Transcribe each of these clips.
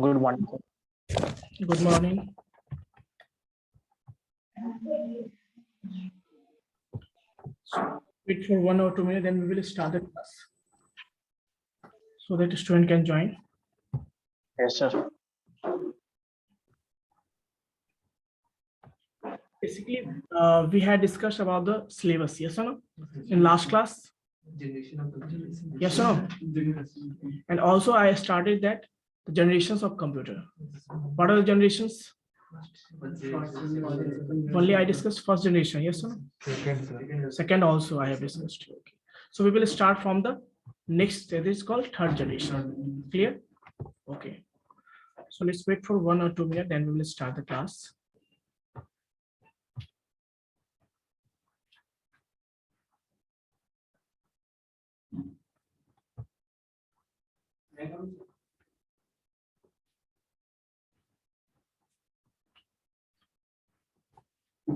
Good morning. Good morning. So wait for 1 or 2 minutes, then we will start the class so that the student can join. Yes, sir. Basically, we had discussed about the syllabus, yes or no? In last class, yes or no? And also I started that the generations of computer. What are the generations? Only I discussed first generation, yes or no? Second also I have discussed. Okay. So we will start from the next, that is called third generation. Clear? Okay. So let's wait for 1 or 2 minutes, then we will start the class.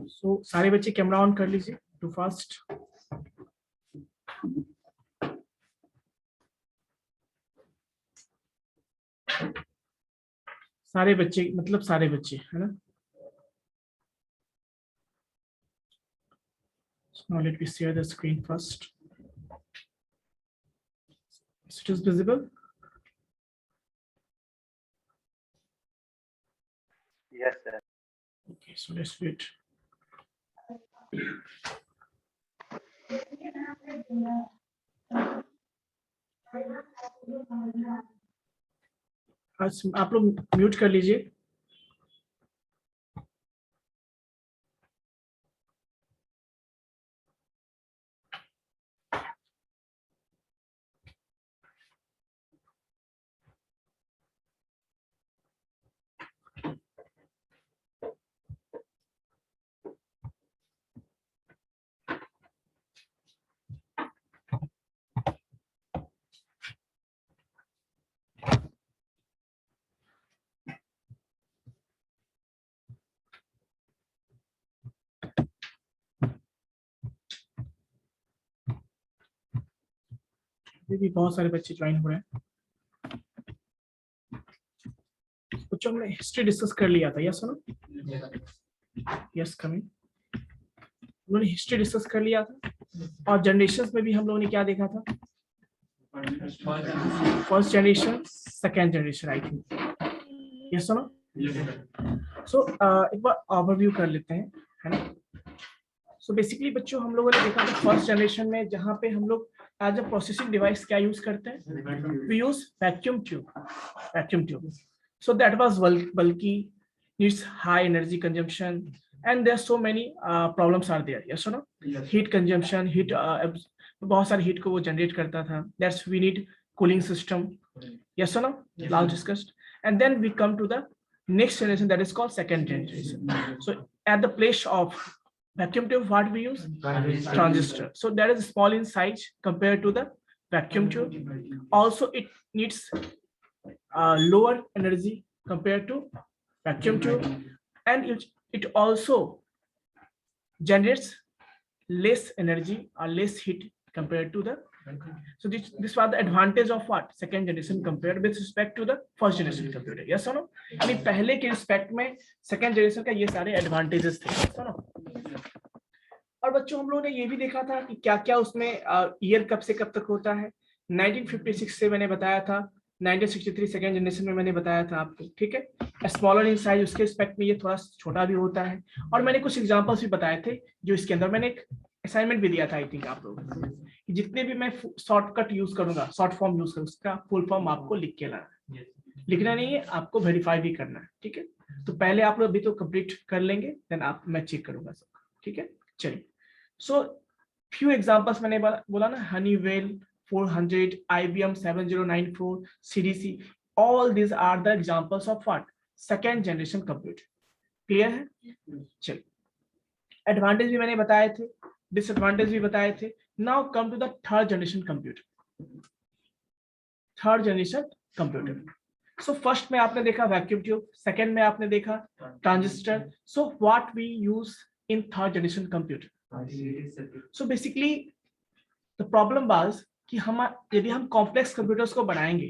So सारे बच्चे camera on कर लीजिए to fast. सारे बच्चे मतलब सारे बच्चे है ना. So now let me share the screen first. It is visible. Yes, sir. Okay, so let's wait. आप लोग म्यूट कर लीजिए. अभी भी बहुत सारे बच्चे ज्वाइन हो रहे हैं. बच्चों हमने हिस्ट्री डिस्कस कर लिया था, यस सुनो. Yes coming. हम लोगों ने हिस्ट्री डिस्कस कर लिया था और जनरेशंस में भी हम लोगों ने क्या देखा था? First generation, second generation, I think. Yes सुनो. सो एक बार ओवरव्यू कर लेते हैं, है ना. सो बेसिकली बच्चों हम लोगों ने देखा था फर्स्ट जनरेशन में जहाँ पे हम लोग एज अ प्रोसेसिंग डिवाइस क्या यूज करते हैं? We use vacuum tube. Vacuum tube. So that was bulky, needs high energy consumption, and there's so many problems are there. Yes or no? Yes. Heat consumption, heat बहुत सारे heat को वो generate करता था. That's we need cooling system. Yes or no? Yes. Last discussed. And then we come to the next generation, that is called second generation. So at the place of vacuum tube, what we use? Transistor. So that is small in size compared to the vacuum tube. Also, it needs lower energy compared to vacuum tube, and it also generates less energy or less heat compared to the. So this was the advantage of what? Second generation compared with respect to the first generation computer. Yes or no? यानी पहले के respect में second generation का ये सारे advantages थे. yes or no? और बच्चों हम लोगों ने ये भी देखा था कि क्या क्या उसमें ईयर कब से कब तक होता है. 1956 से मैंने बताया था, 1963 सेकेंड जनरेशन में मैंने बताया था आपको. ठीक है. स्मॉलर इन साइज, उसके रिस्पेक्ट में ये थोड़ा छोटा भी होता है. और मैंने कुछ एग्जांपल्स भी बताए थे जो इसके अंदर मैंने एक असाइनमेंट भी दिया था आई थिंक आप लोगों को, कि जितने भी मैं शॉर्टकट यूज करूंगा, शॉर्ट फॉर्म यूज करूंगा, उसका फुल फॉर्म आपको लिख के लाना है. लिखना नहीं है, आपको वेरीफाई भी करना है. ठीक है. तो पहले आप लोग अभी तो कंप्लीट कर लेंगे, देन आप मैं चेक करूंगा सबका. ठीक है. चलिए. सो फ्यू एग्जांपल्स मैंने बोला ना, Honeywell 400, IBM 7094, CDC, all these are the examples of what? Second generation computer. Clear है? चलिए. एडवांटेज भी मैंने बताए थे, डिसएडवांटेज भी बताए थे. Now come to the third generation computer. Third generation computer. So first में आपने देखा वैक्यूम ट्यूब, सेकेंड में आपने देखा transistor. So what we use in third generation computer? So basically the problem was कि हम यदि हम कॉम्प्लेक्स कंप्यूटर्स को बनाएंगे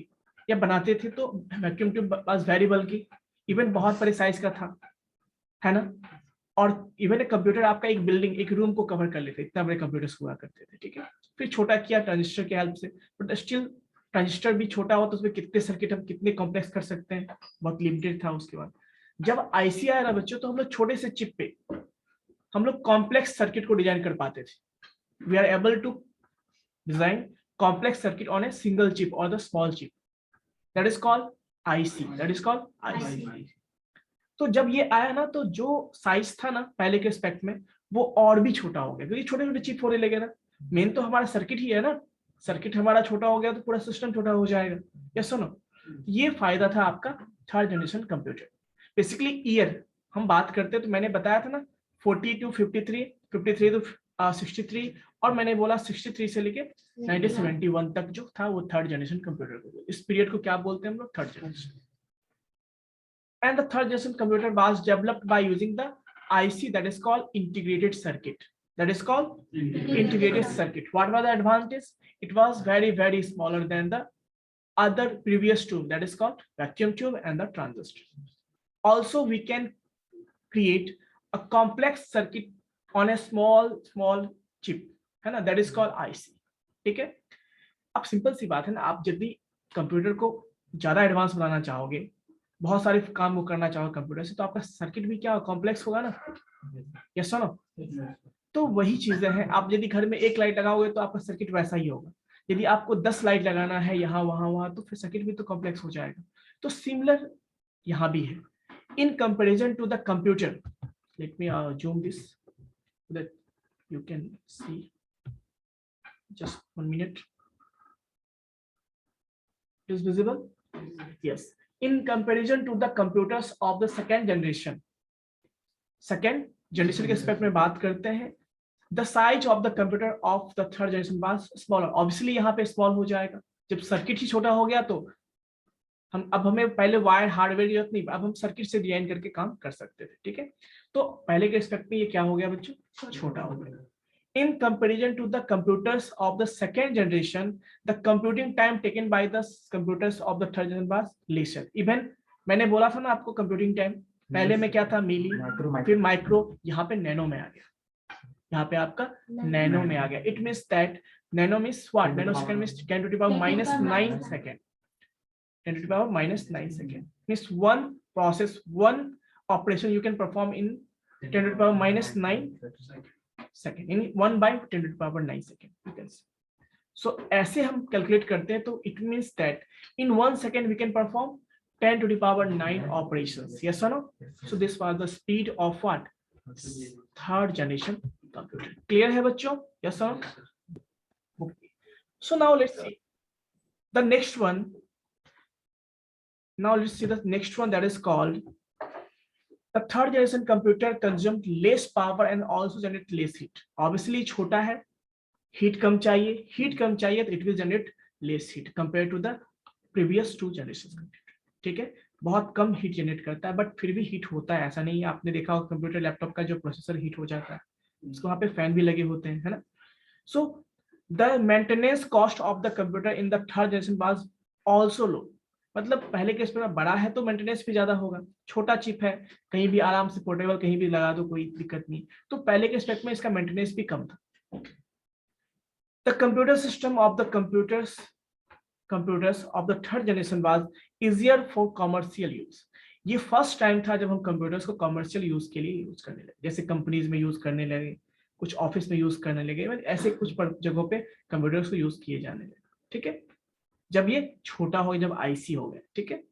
या बनाते थे तो वैक्यूम ट्यूब बस वेरिएबल की, इवन बहुत बड़े साइज का था, है ना। और इवन एक कंप्यूटर आपका एक बिल्डिंग, एक रूम को कवर कर लेते, इतना बड़े कंप्यूटर्स हुआ करते थे, ठीक है। फिर छोटा किया ट्रांजिस्टर की हेल्प से, बट स्टिल ट्रांजिस्टर भी छोटा हो तो उसमें कितने सर्किट हम कितने कॉम्प्लेक्स कर सकते हैं, बहुत लिमिटेड था। उसके बाद जब आईसी आया ना बच्चों, तो हम लोग छोटे से चिप पे हम लोग कॉम्प्लेक्स सर्किट को डिजाइन कर पाते थे। We are able to design complex circuit on a single chip और the small chip, that is called IC, that is called IC. तो जब ये आया ना, तो जो साइज था ना पहले के स्पेक्ट में, वो और भी छोटा हो गया, क्योंकि छोटे छोटे चिप होने लगे ना। मेन तो हमारा सर्किट ही है ना, सर्किट हमारा छोटा हो गया तो पूरा सिस्टम छोटा हो जाएगा। यस सुनो, ये फायदा था आपका third generation computer. Basically year हम बात करते हैं तो मैंने बताया था ना 40 to 53, 53 to 63, और मैंने बोला 63 से लेके 1971 तक जो था वो थर्ड जनरेशन कंप्यूटर। इस पीरियड को क्या बोलते हैं हम लोग? Third generation. And the third generation computer was developed by using the IC, that is called integrated circuit. That is called integrated circuit. What was the advantage? It was very smaller than the other previous two, that is called vacuum tube and the transistor. Also, we can create a complex circuit on a small chip, है ना, that is called IC. ठीक है। अब simple सी बात है ना, आप जब भी कंप्यूटर को ज्यादा एडवांस बनाना चाहोगे, बहुत सारे काम को करना चाहो कंप्यूटर से, तो आपका सर्किट भी क्या कॉम्प्लेक्स होगा ना। Yes no. तो वही चीजें हैं, आप यदि घर में एक लाइट लगाओगे तो आपका सर्किट वैसा ही होगा। यदि आपको 10 लाइट लगाना है यहाँ वहां वहां, तो फिर सर्किट भी तो कॉम्प्लेक्स हो जाएगा। तो सिमिलर यहाँ भी है। In comparison to the computer, let me zoom this that you can see, just 1 minute. It is visible? Yes. In comparison to the computers of the second generation के aspect में बात करते हैं, the size of the computer of the third generation was smaller. Obviously यहाँ पे small हो जाएगा, जब सर्किट ही छोटा हो गया तो अब हमें पहले वायर हार्डवेयर की जरूरत नहीं, अब हम सर्किट से डिजाइन करके काम कर सकते थे, ठीक है। तो पहले के एस्पेक्ट में ये क्या हो गया बच्चों? छोटा हो गया। In comparison to the computers of the second generation, the computing time taken by the computers of the third generation was lesser. Even मैंने बोला था ना आपको कंप्यूटिंग टाइम पहले में क्या था? मिली, फिर माइक्रो, यहाँ पे नैनो में आ गया, यहाँ पे आपका नैनो में आ गया। It means that nano means what? Nano second means 10 to the power -9 second, 10 to the power -9 second means one process, one operation you can perform in 10 to the power -9 second, in 1 by 10 to the power 9 second, you can see. So ऐसे हम calculate करते हैं, तो it means that in 1 second we can perform 10 to the power 9 operations. Yes or no? So this was the speed of what? Third generation computer. Clear है बच्चों? Yes or no? Okay. So now let's see the next one. Now let's see the next one, that is called the third generation computer consumed less power and also generate less heat. Obviously छोटा है, heat कम चाहिए, तो it will generate less heat compared to the previous two generations computer. ठीक है, बहुत कम heat generate करता है, but फिर भी हीट होता है, ऐसा नहीं है। आपने देखा होगा कंप्यूटर लैपटॉप का जो प्रोसेसर हीट हो जाता है, उसको वहाँ पे फैन भी लगे होते हैं, है ना। So the maintenance cost of the computer in the third generation was also low. मतलब पहले के इसमें बड़ा है तो मेंटेनेंस भी ज्यादा होगा, छोटा चिप है, कहीं भी आराम से पोर्टेबल कहीं भी लगा दो, कोई दिक्कत नहीं। तो पहले के स्पेक्ट में इसका मेंटेनेंस भी कम था। The computer system of the computers of the third generation was easier for commercial use. ये फर्स्ट टाइम था जब हम कंप्यूटर्स को कमर्शियल यूज के लिए यूज करने लगे, जैसे कंपनीज में यूज करने लगे, कुछ ऑफिस में यूज करने लगे, ऐसे कुछ जगहों पे कंप्यूटर्स को यूज किए जाने लगे, ठीक है। जब ये छोटा हो, जब आईसी हो गया, ठीक है।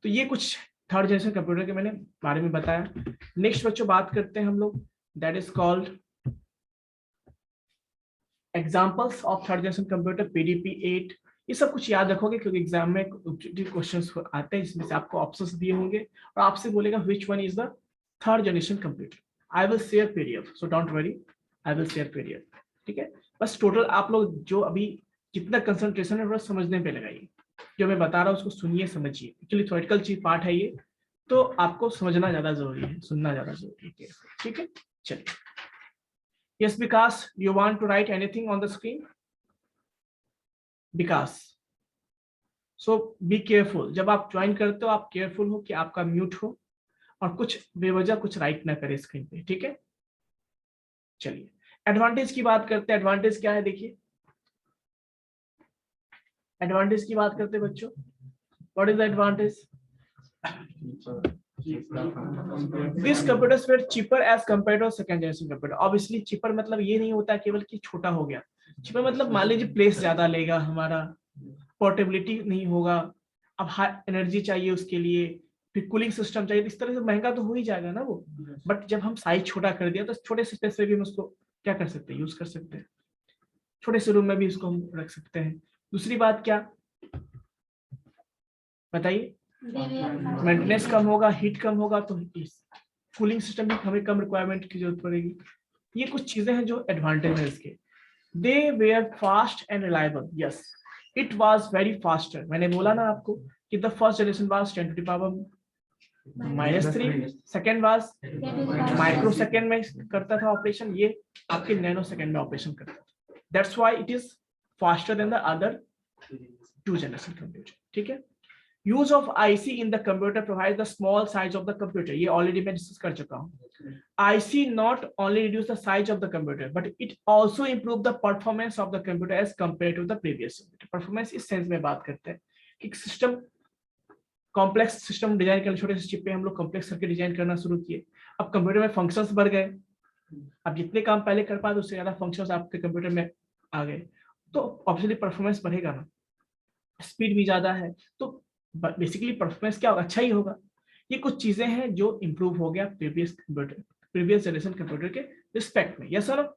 तो ये कुछ थर्ड जनरेशन कंप्यूटर के मैंने बारे में बताया। नेक्स्ट बच्चों बात करते हैं हम लोग, that is called examples of third generation computer, PDP-8। ये सब कुछ याद रखोगे क्योंकि एग्जाम में क्वेश्चंस आते हैं, जिसमें से आपको ऑप्शंस दिए होंगे और आपसे बोलेगा which one is the third generation computer. I will share PDF, so don't worry, I will share PDF, ठीक है। बस टोटल आप लोग जो अभी जितना कंसंट्रेशन है वो समझने पे लगाइए, जो मैं बता रहा हूँ उसको सुनिए, समझिए। एक्चुअली थ्योरेटिकल चीज पार्ट है ये, तो आपको समझना ज्यादा जरूरी है, सुनना ज्यादा जरूरी है, ठीक है। चलिए, yes Vikas, you want to write anything on the screen? Vikas, so be careful, जब आप ज्वाइन करते हो आप केयरफुल हो कि आपका म्यूट हो और कुछ बेवजह कुछ राइट ना करे स्क्रीन पे, ठीक है। चलिए एडवांटेज की बात करते हैं। एडवांटेज क्या है देखिए, एडवांटेज की बात करते हैं बच्चों। What is the advantage? This computers were cheaper as compare to second generation computer. Obviously cheaper मतलब ये नहीं होता केवल कि छोटा हो गया, चीपर मतलब मान लीजिए प्लेस ज्यादा लेगा हमारा, पोर्टेबिलिटी नहीं होगा, अब हाई एनर्जी चाहिए उसके लिए, फिर कूलिंग सिस्टम चाहिए, इस तरह से महंगा तो हो ही जाएगा ना वो। बट जब हम साइज छोटा कर दिया तो छोटे से स्पेस में भी हम उसको क्या कर सकते हैं, यूज कर सकते हैं, छोटे से रूम में भी उसको हम रख सकते हैं। दूसरी बात क्या बताइए, मेंटेनेंस कम होगा, हीट कम होगा, तो कूलिंग सिस्टम भी हमें कम रिक्वायरमेंट की जरूरत पड़ेगी। ये कुछ चीजें हैं जो एडवांटेज है इसके। They were fast and reliable, yes it was very faster. मैंने बोला ना आपको कि the first generation was 10 to the power -3, second was microsecond में करता था ऑपरेशन, ये आपके नैनो सेकेंड में ऑपरेशन करता था। That's why it is faster than the other two generation computer, ठीक है। Use of IC in the computer provide the small size of the computer, ये ऑलरेडी मैं डिस्कस कर चुका हूँ। IC not only reduce the size of the computer but it also improve the performance of the computer as compare to the previous. Performance इस sense में बात करते हैं कि सिस्टम कॉम्प्लेक्स सिस्टम डिजाइन करने, छोटे से चिप पे हम लोग कॉम्प्लेक्स सर्किट डिजाइन करना शुरू किए। अब कंप्यूटर में फंक्शंस बढ़ गए, अब जितने काम पहले कर पाते उससे ज्यादा फंक्शंस आपके कंप्यूटर में आ गए, तो ऑब्वियसली परफॉर्मेंस बढ़ेगा ना, स्पीड भी ज्यादा है, तो बेसिकली परफॉर्मेंस क्या होगा, अच्छा ही होगा। ये कुछ चीजें हैं जो इंप्रूव हो गया प्रीवियस जनरेशन कंप्यूटर के रिस्पेक्ट में, यस और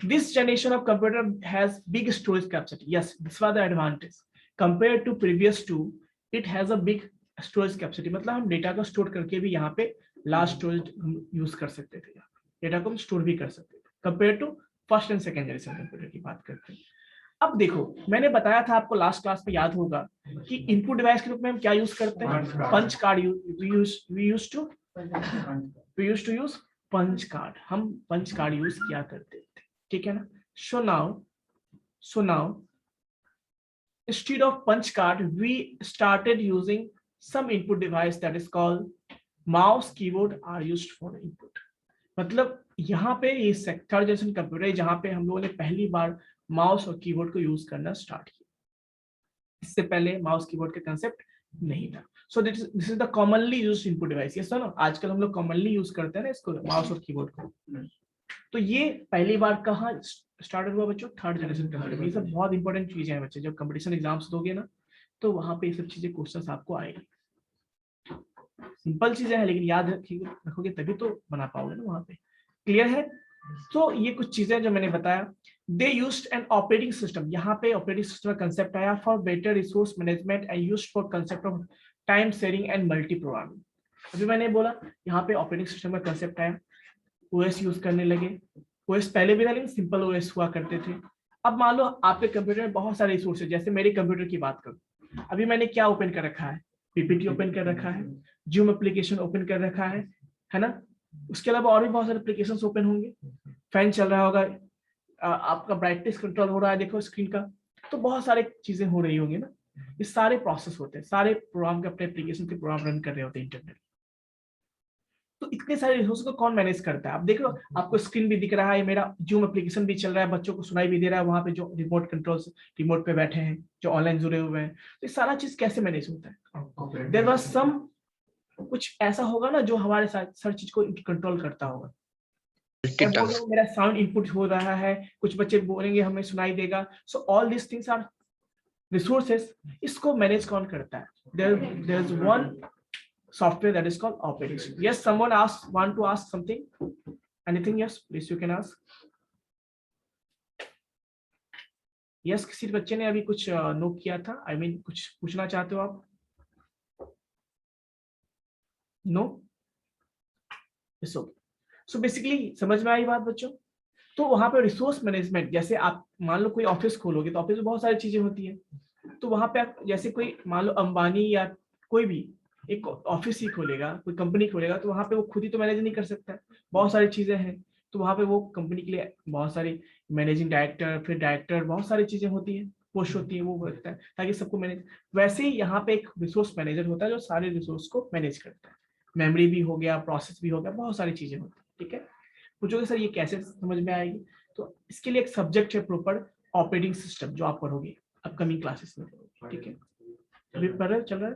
this generation of computer has big storage capacity, yes this was the advantage compare to previous two, it has a big storage capacity, मतलब हम डेटा को स्टोर करके भी यहाँ पे लार्ज स्टोरेज हम यूज कर सकते थे, डेटा को हम स्टोर भी कर सकते थे compare to first and second generation computer की बात करते हैं। अब देखो मैंने बताया था आपको लास्ट क्लास में, याद होगा कि इनपुट डिवाइस के रूप में हम क्या यूज करते हैं, punch card we use to use punch card, हम पंच कार्ड यूज किया करते थे, ठीक है ना। So now instead of punch card we started using some input device that is called mouse keyboard are used for input। मतलब यहाँ पे ये थर्ड जनरेशन कंप्यूटर है जहाँ पे हम लोगों ने पहली बार माउस और कीबोर्ड को यूज करना स्टार्ट किया, इससे पहले माउस कीबोर्ड का कंसेप्ट नहीं था। So this is the commonly used input device, ये सुनो आजकल हम लोग कॉमनली यूज करते हैं ना इसको, माउस और कीबोर्ड को। तो ये पहली बार कहाँ स्टार्ट हुआ बच्चों, थर्ड जनरेशन कंप्यूटर में। ये सब बहुत इंपॉर्टेंट चीजें हैं बच्चे, जब कंपटीशन एग्जाम्स दोगे ना तो वहां पे ये सब चीजें क्वेश्चंस आपको आएगी। सिंपल चीजें हैं लेकिन याद रखोगे तभी तो बना पाओगे ना वहां पे, क्लियर है। तो ये कुछ चीजें जो मैंने बताया। They used an operating system, यहाँ पे ऑपरेटिंग सिस्टम का कंसेप्ट आया for better resource management and used for concept of time sharing and multi programming. अभी मैंने बोला यहाँ पे ऑपरेटिंग सिस्टम का कंसेप्ट आया, ओएस यूज करने लगे। ओएस पहले भी था लेकिन सिंपल ओएस हुआ करते थे। अब मान लो आपके कंप्यूटर में बहुत सारे रिसोर्सेज, जैसे मेरे कंप्यूटर की बात करूँ, अभी मैंने क्या ओपन कर रखा है, पीपीटी ओपन कर रखा है, जूम एप्लीकेशन ओपन कर रखा है ना। उसके अलावा और भी बहुत सारे एप्लीकेशन ओपन होंगे, फैन चल रहा होगा, आपका ब्राइटनेस कंट्रोल हो रहा है देखो स्क्रीन का, तो बहुत सारे चीजें हो रही होंगी ना। ये सारे प्रोसेस होते हैं, सारे प्रोग्राम के अपने एप्लीकेशन के प्रोग्राम रन कर रहे होते हैं इंटरनेट। तो इतने सारे रिसोर्स को कौन मैनेज करता है, आप देख लो आपको स्क्रीन भी दिख रहा है, मेरा जूम एप्लीकेशन भी चल रहा है, बच्चों को सुनाई भी दे रहा है वहां पे जो रिमोट कंट्रोल रिमोट पे बैठे हैं, जो ऑनलाइन जुड़े हुए हैं। तो ये सारा चीज कैसे मैनेज होता है, देयर वाज सम, कुछ ऐसा होगा ना जो हमारे साथ हर चीज को कंट्रोल करता होगा। मेरा साउंड इनपुट हो रहा है, कुछ बच्चे बोलेंगे हमें सुनाई देगा, so all this things are resources. इसको मैनेज कौन करता है, there is one software that is called operating system. Yes, someone want to ask something, anything? Yes, please you can ask. Yes, किसी बच्चे ने अभी कुछ नोट किया था, I mean कुछ पूछना चाहते हो आप? No? Yes, okay. So basically समझ में आई बात बच्चों। तो वहां पे रिसोर्स मैनेजमेंट, जैसे आप मान लो कोई ऑफिस खोलोगे तो ऑफिस में बहुत सारी चीजें होती है, तो वहां पे आप जैसे कोई मान लो अंबानी या कोई भी एक ऑफिस ही खोलेगा, कोई कंपनी खोलेगा, तो वहां पे वो खुद ही तो मैनेज नहीं कर सकता, बहुत सारी चीजें हैं। तो वहां पे वो कंपनी के लिए बहुत सारी मैनेजिंग डायरेक्टर, फिर डायरेक्टर, बहुत सारी चीजें होती हैं। पुश होती है वो होता है ताकि सबको मैनेज। वैसे ही यहाँ पे एक रिसोर्स मैनेजर होता है जो सारे रिसोर्स को मैनेज करता है, मेमोरी भी हो गया, प्रोसेस भी हो गया, बहुत सारी चीजें होती है। ठीक है, पूछोगे सर ये कैसे समझ में आएगी, तो इसके लिए एक सब्जेक्ट है प्रॉपर ऑपरेटिंग सिस्टम जो आप पढ़ोगे अपकमिंग क्लासेस में पढ़ोगे। ठीक है, अभी पढ़ रहे चल रहा है,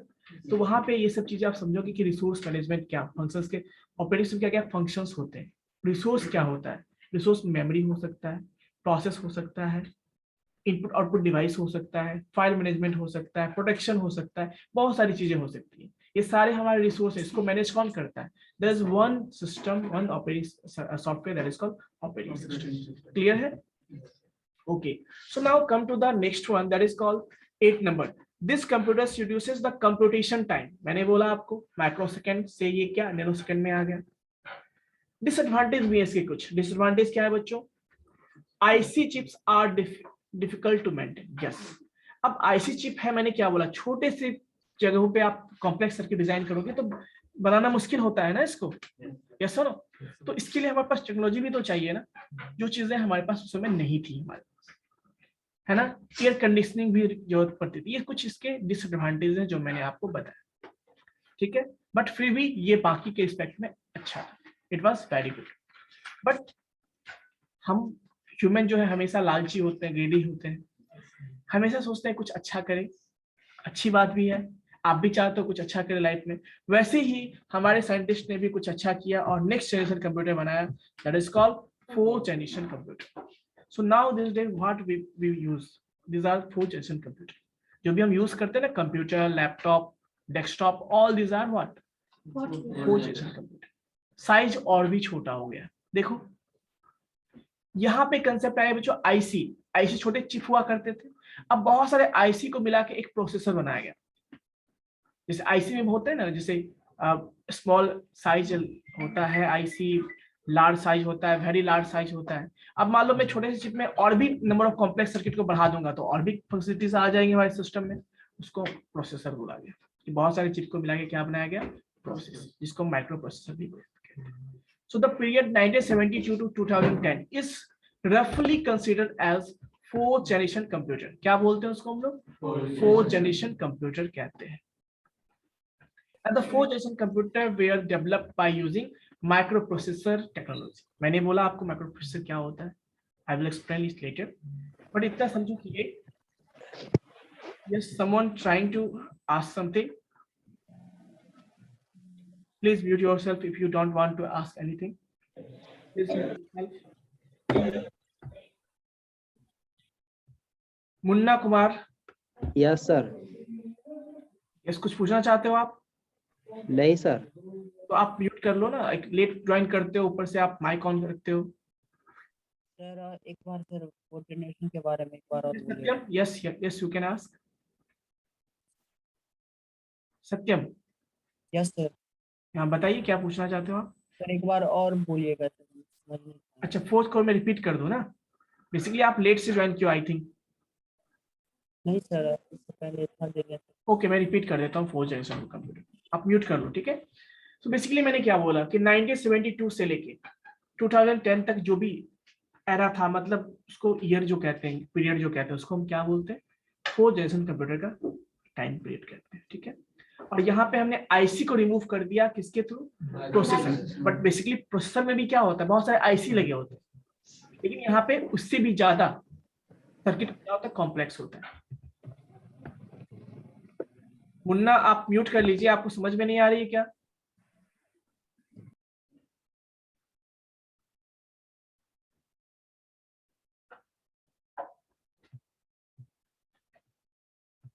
तो वहां पे ये सब चीजें आप समझोगे कि रिसोर्स मैनेजमेंट क्या, फंक्शंस के ऑपरेटिंग सिस्टम क्या क्या फंक्शंस होते हैं, रिसोर्स क्या होता है, रिसोर्स मेमोरी हो सकता है, प्रोसेस हो सकता है, इनपुट आउटपुट डिवाइस हो सकता है, फाइल मैनेजमेंट हो सकता है, प्रोटेक्शन हो सकता है, बहुत सारी चीजें हो सकती है। ये सारे हमारे रिसोर्स है, इसको मैनेज कौन करता है, there is one system, one operating software that is called operating system. Clear है? Okay, so now come to the next one that is called 8 number. This computer reduces the computation time. मैंने बोला आपको microsecond से ये क्या nanosecond में आ गया। डिसएडवांटेज भी है इसके, कुछ डिसएडवांटेज क्या है बच्चों, IC chips are difficult to maintain. Yes, अब आईसी चिप है, मैंने क्या बोला, छोटे से जगहों पे आप कॉम्प्लेक्स सर्किट डिजाइन करोगे तो बनाना मुश्किल होता है ना इसको। यस सर, तो इसके लिए हमारे पास टेक्नोलॉजी भी तो चाहिए ना, जो चीजें हमारे पास उस समय नहीं थी हमारे पास, है ना। एयर कंडीशनिंग भी जरूरत पड़ती थी। ये कुछ इसके डिसएडवांटेज हैं जो मैंने आपको बताया। ठीक है, बट फिर भी ये बाकी के रिस्पेक्ट में अच्छा था, it was very good. But हम ह्यूमन जो है हमेशा लालची होते हैं, ग्रीडी होते हैं, हमेशा सोचते हैं कुछ अच्छा करें। अच्छी बात भी है, आप भी चाहते हो कुछ अच्छा करें लाइफ में। वैसे ही हमारे साइंटिस्ट ने भी कुछ अच्छा किया और नेक्स्ट जनरेशन कंप्यूटर बनाया, that is called 4th generation computer. So now this day what we use, this are 4th generation computer. जो भी हम यूज करते हैं ना, computer, laptop, desktop, all this are what 4th generation computer. Size और भी छोटा हो गया। देखो यहाँ पे कंसेप्ट आया बच्चों, आईसी। आईसी छोटे चिप हुआ करते थे, अब बहुत सारे आईसी को मिला के एक प्रोसेसर बनाया गया। जैसे आईसी में होते हैं ना, जैसे स्मॉल साइज होता है आईसी, लार्ज साइज होता है, वेरी लार्ज साइज होता है। अब मान लो मैं छोटे से चिप में और भी नंबर ऑफ कॉम्प्लेक्स सर्किट को बढ़ा दूंगा तो और भी फैसिलिटीज आ जाएंगे हमारे सिस्टम में, उसको प्रोसेसर बोला गया। कि बहुत सारे चिप को मिला के क्या बनाया गया, प्रोसेसर, जिसको माइक्रो प्रोसेसर भी कहते हैं। So the period 1972 to 2010 is roughly considered as 4th generation computer। क्या बोलते हैं उसको हम लोग, 4th generation computer कहते हैं। And the 4th generation computer were developed by using microprocessor technology। मैंने बोला आपको माइक्रोप्रोसेसर क्या होता है, I will explain it later, but इतना समझो कि ये, yes, someone trying to ask something, please mute yourself if you don't want to ask anything, please mute yourself। Munna Kumar, yes sir. Yes, कुछ पूछना चाहते हो आप? नहीं सर। तो आप म्यूट कर लो ना, एक लेट ज्वाइन करते हो, ऊपर से आप माइक ऑन रखते हो। सर एक बार सर कोऑर्डिनेशन के बारे में एक बार और बोलिए। Satyam, yes yes you can ask. Satyam, yes sir. हाँ बताइए क्या पूछना चाहते हो आप? सर एक बार और बोलिएगा सर, समझ नहीं आया। अच्छा, 4th कोर में रिपीट कर दो ना, बेसिकली आप लेट से ज्वाइन किया आई थिंक। नहीं सर, इससे पहले था जगह। ओके, मैं रिपीट कर देता हूँ 4th जनरेशन कंप्यूटर, आप म्यूट कर लो, ठीक है। तो बेसिकली मैंने क्या बोला कि 1972 से लेके 2010 तक जो भी एरा था, मतलब उसको ईयर जो कहते हैं, पीरियड जो कहते हैं, उसको हम क्या बोलते हैं, 4th जनरेशन कंप्यूटर का टाइम पीरियड कहते हैं। ठीक है, और यहाँ पे हमने आईसी को रिमूव कर दिया, किसके through, processor. But basically processor में भी क्या होता है, बहुत सारे आईसी लगे होते हैं, लेकिन यहाँ पे उससे भी ज्यादा सर्किट क्या होता है, कॉम्प्लेक्स होता है। मुन्ना आप म्यूट कर लीजिए, आपको समझ में नहीं आ रही है क्या?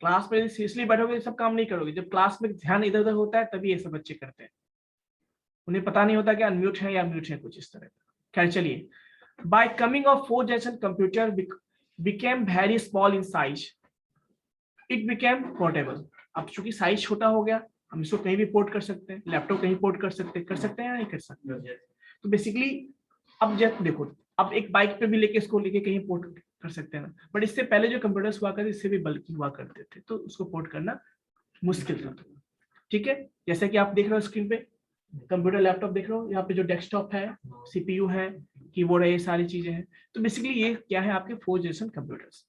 क्लास में सीरियसली बैठोगे सब काम नहीं करोगे, जब क्लास में ध्यान इधर उधर होता है तभी ये सब बच्चे करते हैं, उन्हें पता नहीं होता कि अनम्यूट है या म्यूट है, कुछ इस तरह का। खैर चलिए, bye coming of 4th generation computer became very small in size, it became portable. अब चूंकि साइज छोटा हो गया, हम इसको कहीं भी पोर्ट कर सकते हैं, लैपटॉप कहीं पोर्ट कर सकते हैं या नहीं कर सकते। तो बेसिकली अब जब देखो, अब एक बाइक पे भी लेके इसको लेके कहीं पोर्ट कर सकते हैं ना, बट इससे पहले जो कंप्यूटर्स हुआ करते इससे भी बल्कि हुआ करते थे, तो उसको पोर्ट करना मुश्किल था। ठीक है, जैसे कि आप देख रहे हो स्क्रीन पे कंप्यूटर, लैपटॉप देख रहे हो, यहाँ पे जो डेस्कटॉप है, सीपीयू है, कीबोर्ड है, ये सारी चीजें हैं। तो बेसिकली ये क्या है, आपके 4th generation computers.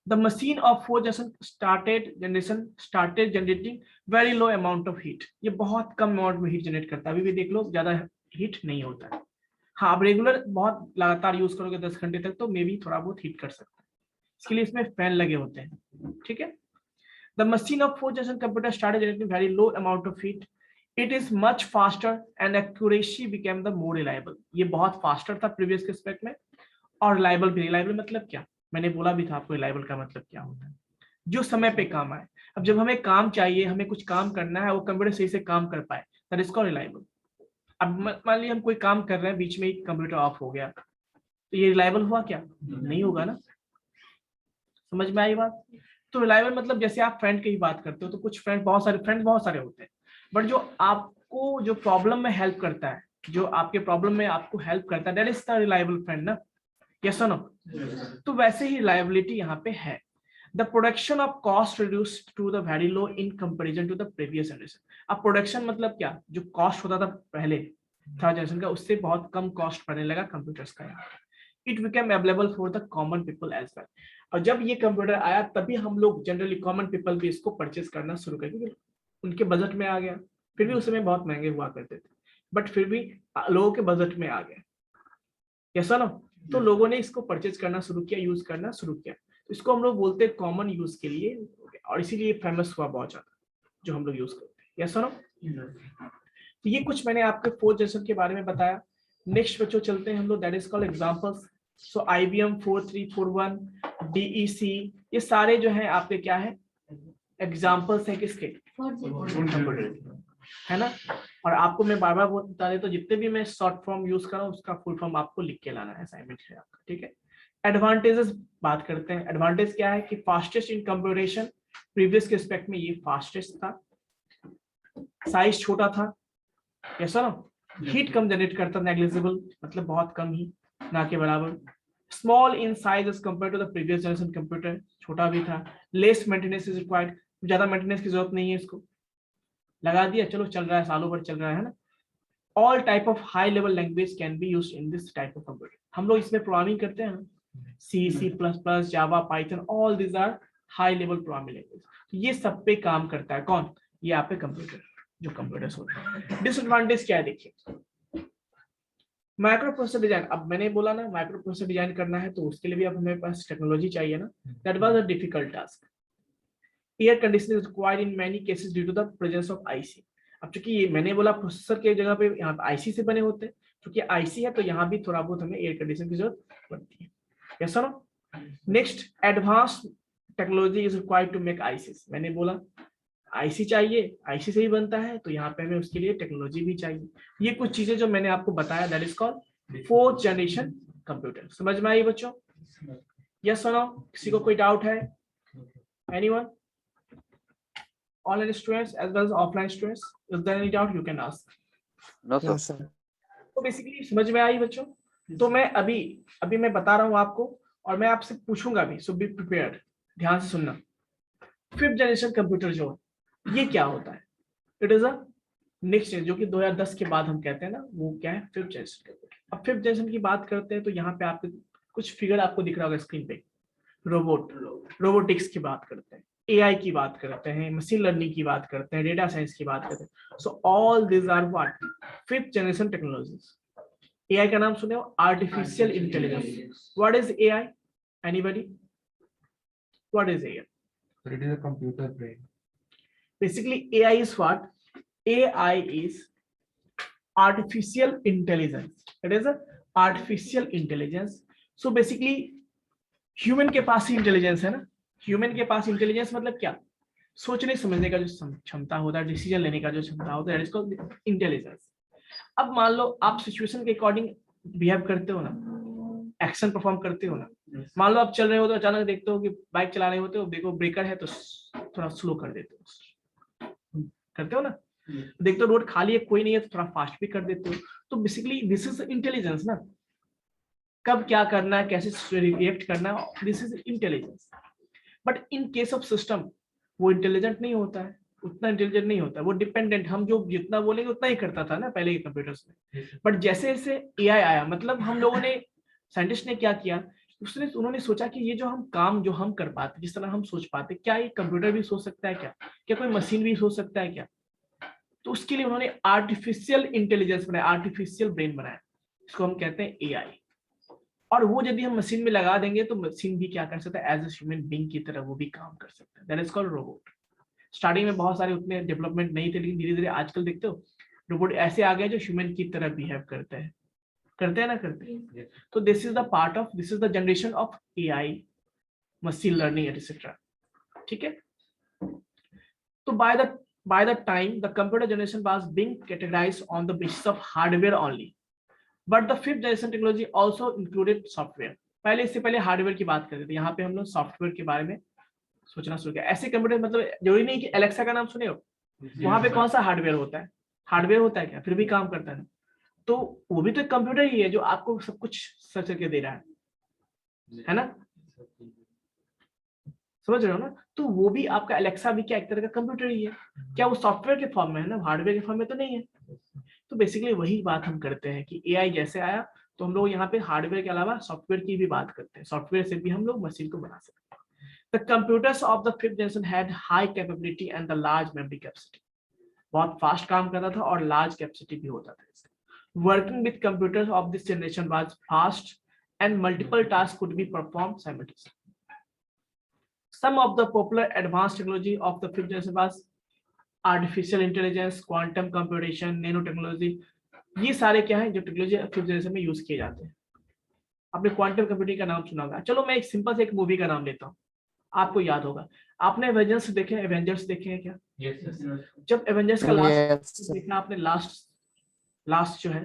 The machine of four generation started generating very low amount of heat. ये बहुत कम अमाउंट में हीट जनरेट करता है, अभी भी देख लो ज्यादा हीट नहीं होता है। हाँ, आप रेगुलर बहुत लगातार यूज करोगे 10 घंटे तक तो मे भी थोड़ा बहुत हीट कर सकता है, इसके लिए इसमें फैन लगे होते हैं, ठीक है। The machine of fourth generation computer started generating very low amount of heat. It is much faster and accuracy became the more reliable. ये बहुत फास्टर था प्रीवियस के स्पेक्ट में, और रिलायबल भी। रिलायबल मतलब क्या, मैंने बोला भी था आपको रिलायबल का मतलब क्या होता है, जो समय पे काम आए। अब जब हमें काम चाहिए, हमें कुछ काम करना है, वो कंप्यूटर सही से काम कर पाए, दैट इज कॉल्ड रिलायबल। अब मान लीजिए हम कोई काम कर रहे हैं, बीच में ही कंप्यूटर ऑफ हो गया, तो ये रिलायबल हुआ क्या? नहीं होगा ना। समझ में आई बात? तो रिलायबल मतलब जैसे आप फ्रेंड की ही बात करते हो, तो कुछ फ्रेंड, बहुत सारे होते हैं, बट जो आपको जो प्रॉब्लम में हेल्प करता है, जो आपके प्रॉब्लम में आपको हेल्प करता है, that is the reliable friend ना। यस और नो? तो वैसे ही रिलायबिलिटी यहाँ पे है। The production of cost reduced to the very low in comparison to the previous generation. अब प्रोडक्शन मतलब क्या, जो कॉस्ट होता था पहले थर्ड जनरेशन का, उससे बहुत कम कॉस्ट पड़ने लगा कंप्यूटर्स का। It became available for the common people as well. और जब ये कंप्यूटर आया तभी हम लोग जनरली कॉमन पीपल भी इसको परचेज करना शुरू कर, क्योंकि उनके बजट में आ गया। फिर भी उस समय बहुत महंगे हुआ करते थे, बट फिर भी लोगों के बजट में आ गया। Yes no? तो लोगों ने इसको परचेज करना शुरू किया, यूज करना शुरू किया। तो इसको हम लोग बोलते हैं कॉमन यूज के लिए, और इसीलिए फेमस हुआ बहुत ज्यादा, जो हम लोग यूज करते हैं। Yes no? तो ये कुछ मैंने आपके फोर्थ जनरेशन के बारे में बताया। नेक्स्ट बच्चों चलते हैं हम लोग, that is called examples. So IBM 4341, DEC, ये सारे जो है आपके क्या है, एग्जांपल्स है किसके, है ना। और आपको मैं बार बार बता देता हूँ, जितने भी मैं शॉर्ट फॉर्म यूज कर रहा हूँ उसका फुल फॉर्म आपको लिख के लाना है, असाइनमेंट है आपका, ठीक है। एडवांटेजेस बात करते हैं। एडवांटेज क्या है कि फास्टेस्ट इन कंप्यूटेशन, प्रीवियस के रिस्पेक्ट में ये फास्टेस्ट था, साइज छोटा था, यस ना। हीट कम जनरेट करता, नेग्लिजिबल मतलब बहुत कम ही, ना के बराबर। Small in size as compare to the previous generation computer, छोटा भी था। लेस मेंटेनेंस इज रिक्वायर्ड, ज्यादा मेंटेनेंस की जरूरत नहीं है, इसको लगा दिया चलो चल रहा है, सालों भर चल रहा है ना। All type of high level language can be used in this type of computer. हम लोग इसमें प्रोग्रामिंग करते हैं, C++, Java, Python, all this are high level programming language. ये सब पे काम करता है कौन, ये आपके कंप्यूटर, जो कंप्यूटर्स होते हैं। डिसएडवांटेज क्या है देखिए, माइक्रो प्रोसेसर डिजाइन। अब मैंने बोला ना, माइक्रो प्रोसेसर डिजाइन करना है तो उसके लिए भी अब हमें पास टेक्नोलॉजी चाहिए ना। That was a difficult task. Air conditioning is required in many cases due to the presence of IC. अब चूंकि ये मैंने बोला प्रोसेसर के जगह पे यहाँ पे आईसी से बने होते हैं, क्योंकि आईसी है तो यहाँ भी थोड़ा बहुत हमें एयर कंडीशन की जरूरत पड़ती है। यस और no? Next, advance technology is required to make ICs. मैंने बोला आईसी चाहिए, आईसी से ही बनता है, तो यहाँ पे हमें उसके लिए टेक्नोलॉजी भी चाहिए। ये कुछ चीजें जो मैंने आपको बताया, that is called fourth generation computer. समझ में आई बच्चों? यस और नो? किसी को कोई डाउट है? Anyone? Online students as well as offline students, is there any doubt you can ask? No, sir. Yes, sir. तो बेसिकली समझ में आई बच्चों? तो मैं अभी मैं बता रहा हूँ आपको, और मैं आपसे पूछूंगा भी, सो बी प्रिपेयर्ड, ध्यान से सुनना। फिफ्थ जनरेशन कंप्यूटर जो है, ये क्या होता है? इट इज अ नेक्स्ट, जो कि 2010 के बाद हम कहते हैं ना, वो क्या है, फिफ्थ जनरेशन कंप्यूटर। अब फिफ्थ जनरेशन की बात करते हैं तो यहाँ पे आपके कुछ फिगर आपको दिख रहा होगा स्क्रीन पे। रोबोटिक्स की बात करते हैं, AI की बात करते हैं, मशीन लर्निंग की बात करते हैं, डेटा साइंस की बात करते हैं। So all this are what, fifth generation technologies. AI का नाम सुने हो, artificial intelligence. What is AI? Anybody? What is AI? It is a computer brain. Basically AI is what? AI is artificial intelligence. It is a artificial intelligence. So basically human के पास ही intelligence है ना। Human के पास intelligence मतलब क्या, सोचने समझने का जो क्षमता होता है, डिसीजन लेने का जो क्षमता होता है, इसको इंटेलिजेंस। अब मान लो आप सिचुएशन के अकॉर्डिंग बिहेव करते हो ना, एक्शन परफॉर्म करते हो ना। मान लो आप चल रहे हो तो अचानक देखते हो कि बाइक चला रहे होते हो, देखो ब्रेकर है तो थोड़ा स्लो कर देते हो, करते हो ना। देखते हो रोड खाली है, कोई नहीं है, तो थोड़ा फास्ट भी कर देते हो। तो बेसिकली दिस इज इंटेलिजेंस ना, कब क्या करना है, कैसे रिएक्ट करना है, this is intelligence. But in case of system वो इंटेलिजेंट नहीं होता है, उतना इंटेलिजेंट नहीं होता है, वो डिपेंडेंट, हम जो जितना बोलेंगे उतना ही करता था ना पहले के कंप्यूटर्स में। बट जैसे जैसे AI आया, मतलब हम लोगों ने, साइंटिस्ट ने क्या किया, उन्होंने सोचा कि ये जो हम काम जो हम कर पाते, जिस तरह हम सोच पाते, क्या ये कंप्यूटर भी सोच सकता है क्या, क्या कोई मशीन भी सोच सकता है क्या? तो उसके लिए उन्होंने आर्टिफिशियल इंटेलिजेंस बनाया, आर्टिफिशियल ब्रेन बनाया, इसको हम कहते हैं एआई। और वो यदि हम मशीन में लगा देंगे तो मशीन भी क्या कर सकता है, एज ए ह्यूमन बीइंग की तरह वो भी काम कर सकता है। That is called robot. Starting में बहुत सारे उतने डेवलपमेंट नहीं थे, लेकिन धीरे धीरे आजकल देखते हो रोबोट ऐसे आ गए जो ह्यूमन की तरह बिहेव करते हैं ना करते हैं। तो this is the part of, this is the generation of AI, machine learning etcetera. ठीक है। तो by the time the computer generation was being categorized on the basis of hardware only, but the fifth generation technology also included software। पहले, इससे पहले hardware की बात करते थे, यहाँ पे हम लोग सॉफ्टवेयर के बारे में सोचना शुरू किया। ऐसे कंप्यूटर, मतलब जरूरी नहीं कि एलेक्सा का नाम सुने हो, वहां पे कौन सा हार्डवेयर होता है, हार्डवेयर होता है क्या, फिर भी काम करता है। तो वो भी तो एक कंप्यूटर ही है जो आपको सब कुछ सर्च करके दे रहा है ना, समझ रहे हो ना? तो वो भी आपका एलेक्सा भी क्या एक तरह का कंप्यूटर ही है, क्या वो सॉफ्टवेयर के फॉर्म में है ना, हार्डवेयर के फॉर्म में तो नहीं है। तो बेसिकली वही बात हम करते हैं कि एआई जैसे आया तो हम लोग यहाँ पे हार्डवेयर के अलावा सॉफ्टवेयर की भी बात करते हैं, सॉफ्टवेयर से भी हम लोग मशीन को बना सकते हैं। The computers of the fifth generation had high capability and the large memory capacity. बहुत फास्ट काम करता था और लार्ज कैपेसिटी भी होता था इसका। Working with computers of this generation was fast and multiple task could be perform simultaneously. Some of the popular advanced technology of the fifth generation was artificial intelligence, quantum computation, nanotechnology। ये सारे क्या है जो technology fifth generation में use किए जाते हैं। आपने क्वांटम कंप्यूटिंग का नाम सुना होगा। चलो मैं एक सिंपल से एक मूवी का नाम लेता हूँ, आपको याद होगा। आपने एवेंजर्स देखे, एवेंजर्स देखे हैं क्या? जब एवेंजर्स का लास्ट देखा आपने, लास्ट जो है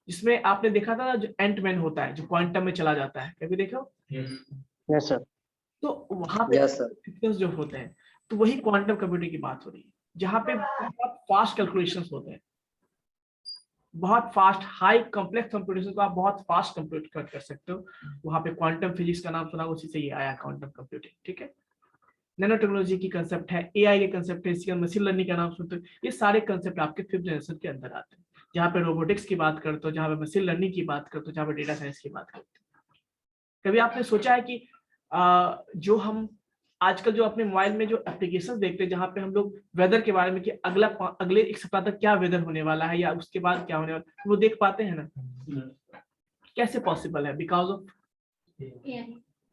जिसमें आपने देखा था जो एंटमैन होता है जो क्वांटम में चला जाता है, कभी देखा? Yes sir. तो वहां पे Yes, sir. सिस्टम्स जो होते हैं, तो वही क्वांटम कंप्यूटिंग की बात हो रही है, जहां पे बहुत फास्ट कैलकुलेशंस होते हैं, बहुत फास्ट हाई कॉम्प्लेक्स कंप्यूटेशन को आप बहुत फास्ट कंप्यूट कर सकते हो। वहां पे क्वांटम फिजिक्स का नाम सुना, उसी से ये आया क्वांटम कंप्यूटिंग। ठीक है। नैनो टेक्नोलॉजी की कंसेप्ट है, एआई के कंसेप्ट है, इसके मशीन लर्निंग का नाम सुनते हो। ये सारे कंसेप्ट आपके फिफ्थ जनरेशन के अंदर आते हैं, जहाँ पे रोबोटिक्स की बात करते हो, जहाँ पे मशीन लर्निंग की बात करते हो, जहाँ पे डेटा साइंस की बात करते हो। कभी आपने सोचा है कि जो हम आजकल जो अपने मोबाइल में जो एप्लीकेशंस देखते हैं, जहाँ पे हम लोग वेदर के बारे में कि अगले एक सप्ताह तक क्या वेदर होने वाला है या उसके बाद क्या होने वाला है, वो देख पाते हैं ना? कैसे पॉसिबल है? Because of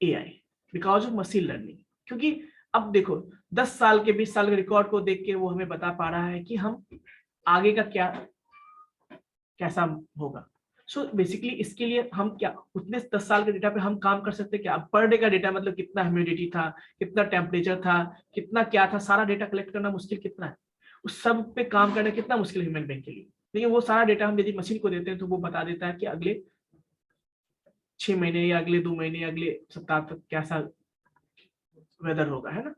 AI, because of machine learning. क्योंकि अब देखो 10 साल के 20 साल के रिकॉर्ड को देख के वो हमें बता पा रहा है कि हम आगे का क्या कैसा होगा। सो बेसिकली इसके लिए हम क्या उतने 10 साल के डेटा पे हम काम कर सकते हैं क्या? पर डे का डेटा, मतलब कितना ह्यूमिडिटी था, कितना टेम्परेचर था, कितना क्या था, सारा डेटा कलेक्ट करना मुश्किल कितना है, उस सब पे काम करना कितना मुश्किल ह्यूमन बीइंग के लिए। लेकिन वो सारा डेटा हम यदि मशीन को देते हैं तो वो बता देता है कि अगले 6 महीने या अगले 2 महीने या अगले सप्ताह तक कैसा वेदर होगा, है ना?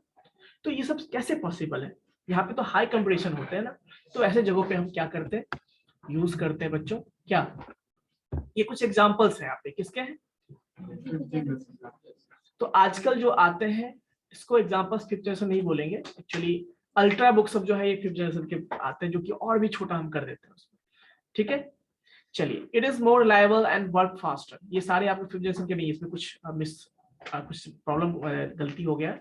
तो ये सब कैसे पॉसिबल है? यहाँ पे तो हाई कंपटीशन होते हैं ना, तो ऐसे जगहों पे हम क्या करते हैं, यूज करते हैं बच्चों। क्या ये कुछ एग्जांपल्स हैं यहाँ पे, किसके हैं? तो आजकल जो आते हैं इसको एग्जांपल्स फिफ्थ जनरेशन नहीं बोलेंगे, एक्चुअली अल्ट्रा बुक्स अब जो है ये फिफ्थ जनरेशन के आते हैं, जो कि और भी छोटा हम कर देते हैं उसमें। ठीक है, चलिए। It is more reliable and work faster, ये सारे आपके फिफ्थ जनरेशन के नहीं, इसमें कुछ कुछ प्रॉब्लम गलती हो गया।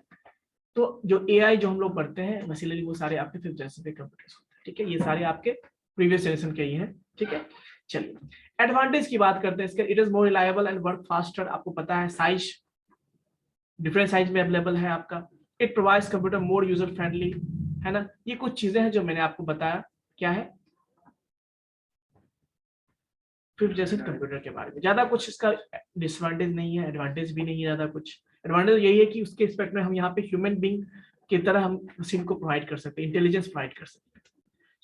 तो जो एआई जो हम लोग पढ़ते हैं मशीन लर्निंग, वो सारे आपके फिफ्थ जनरेशन के कंप्यूटर्स होते हैं। ठीक है, ये सारे आपके प्रीवियस जनरेशन के ही हैं। ठीक है, चलिए एडवांटेज की बात करते हैं इसके। It is more reliable and work faster, आपको पता है साइज डिफरेंट साइज में अवेलेबल है आपका। It provides computer more user friendly, है ना? ये कुछ चीजें हैं जो मैंने आपको बताया क्या है फिफ्थ जनरेशन कंप्यूटर के बारे में। ज्यादा कुछ इसका डिसएडवांटेज नहीं है, एडवांटेज भी नहीं है ज्यादा कुछ। एडवांटेज यही है कि उसके रिस्पेक्ट में हम यहाँ पे ह्यूमन बीइंग की तरह हम मशीन को प्रोवाइड कर सकते हैं, इंटेलिजेंस प्रोवाइड कर सकते हैं।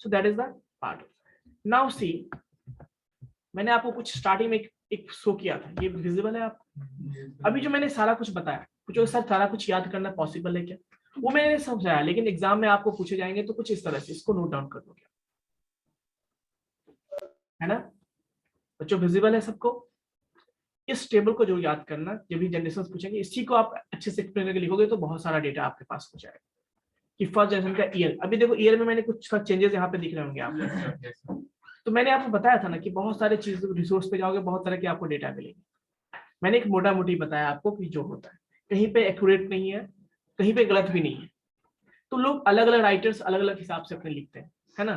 So that is the part. Now see, मैंने आपको कुछ स्टार्टिंग में एक शो किया था, ये विजिबल है आप? अभी जो मैंने सारा कुछ बताया, कुछ सर सारा कुछ याद करना पॉसिबल है क्या? वो मैंने समझाया, लेकिन एग्जाम में आपको पूछे जाएंगे तो कुछ इस तरह से, इसको नोट डाउन कर लो, क्या है ना बच्चों? विजिबल है सबको? इस टेबल को जो याद करना, जब भी जनरेशन पूछेंगे, इसी को आप अच्छे से एक्सप्लेन करके लिखोगे तो बहुत सारा डेटा आपके पास हो जाएगा। कि फर्स्ट जनरेशन का ईयर, अभी देखो ईयर में मैंने कुछ चेंजेस यहाँ पे दिख रहे होंगे आपको। तो मैंने आपको बताया था ना कि बहुत सारे चीज रिसोर्स पे जाओगे, बहुत तरह के आपको डेटा मिलेंगे। मैंने एक मोटा मोटी बताया आपको कि जो होता है, कहीं पे एक्यूरेट नहीं है, कहीं पे गलत भी नहीं है, तो लोग अलग अलग राइटर्स अलग अलग हिसाब से अपने लिखते हैं, है ना।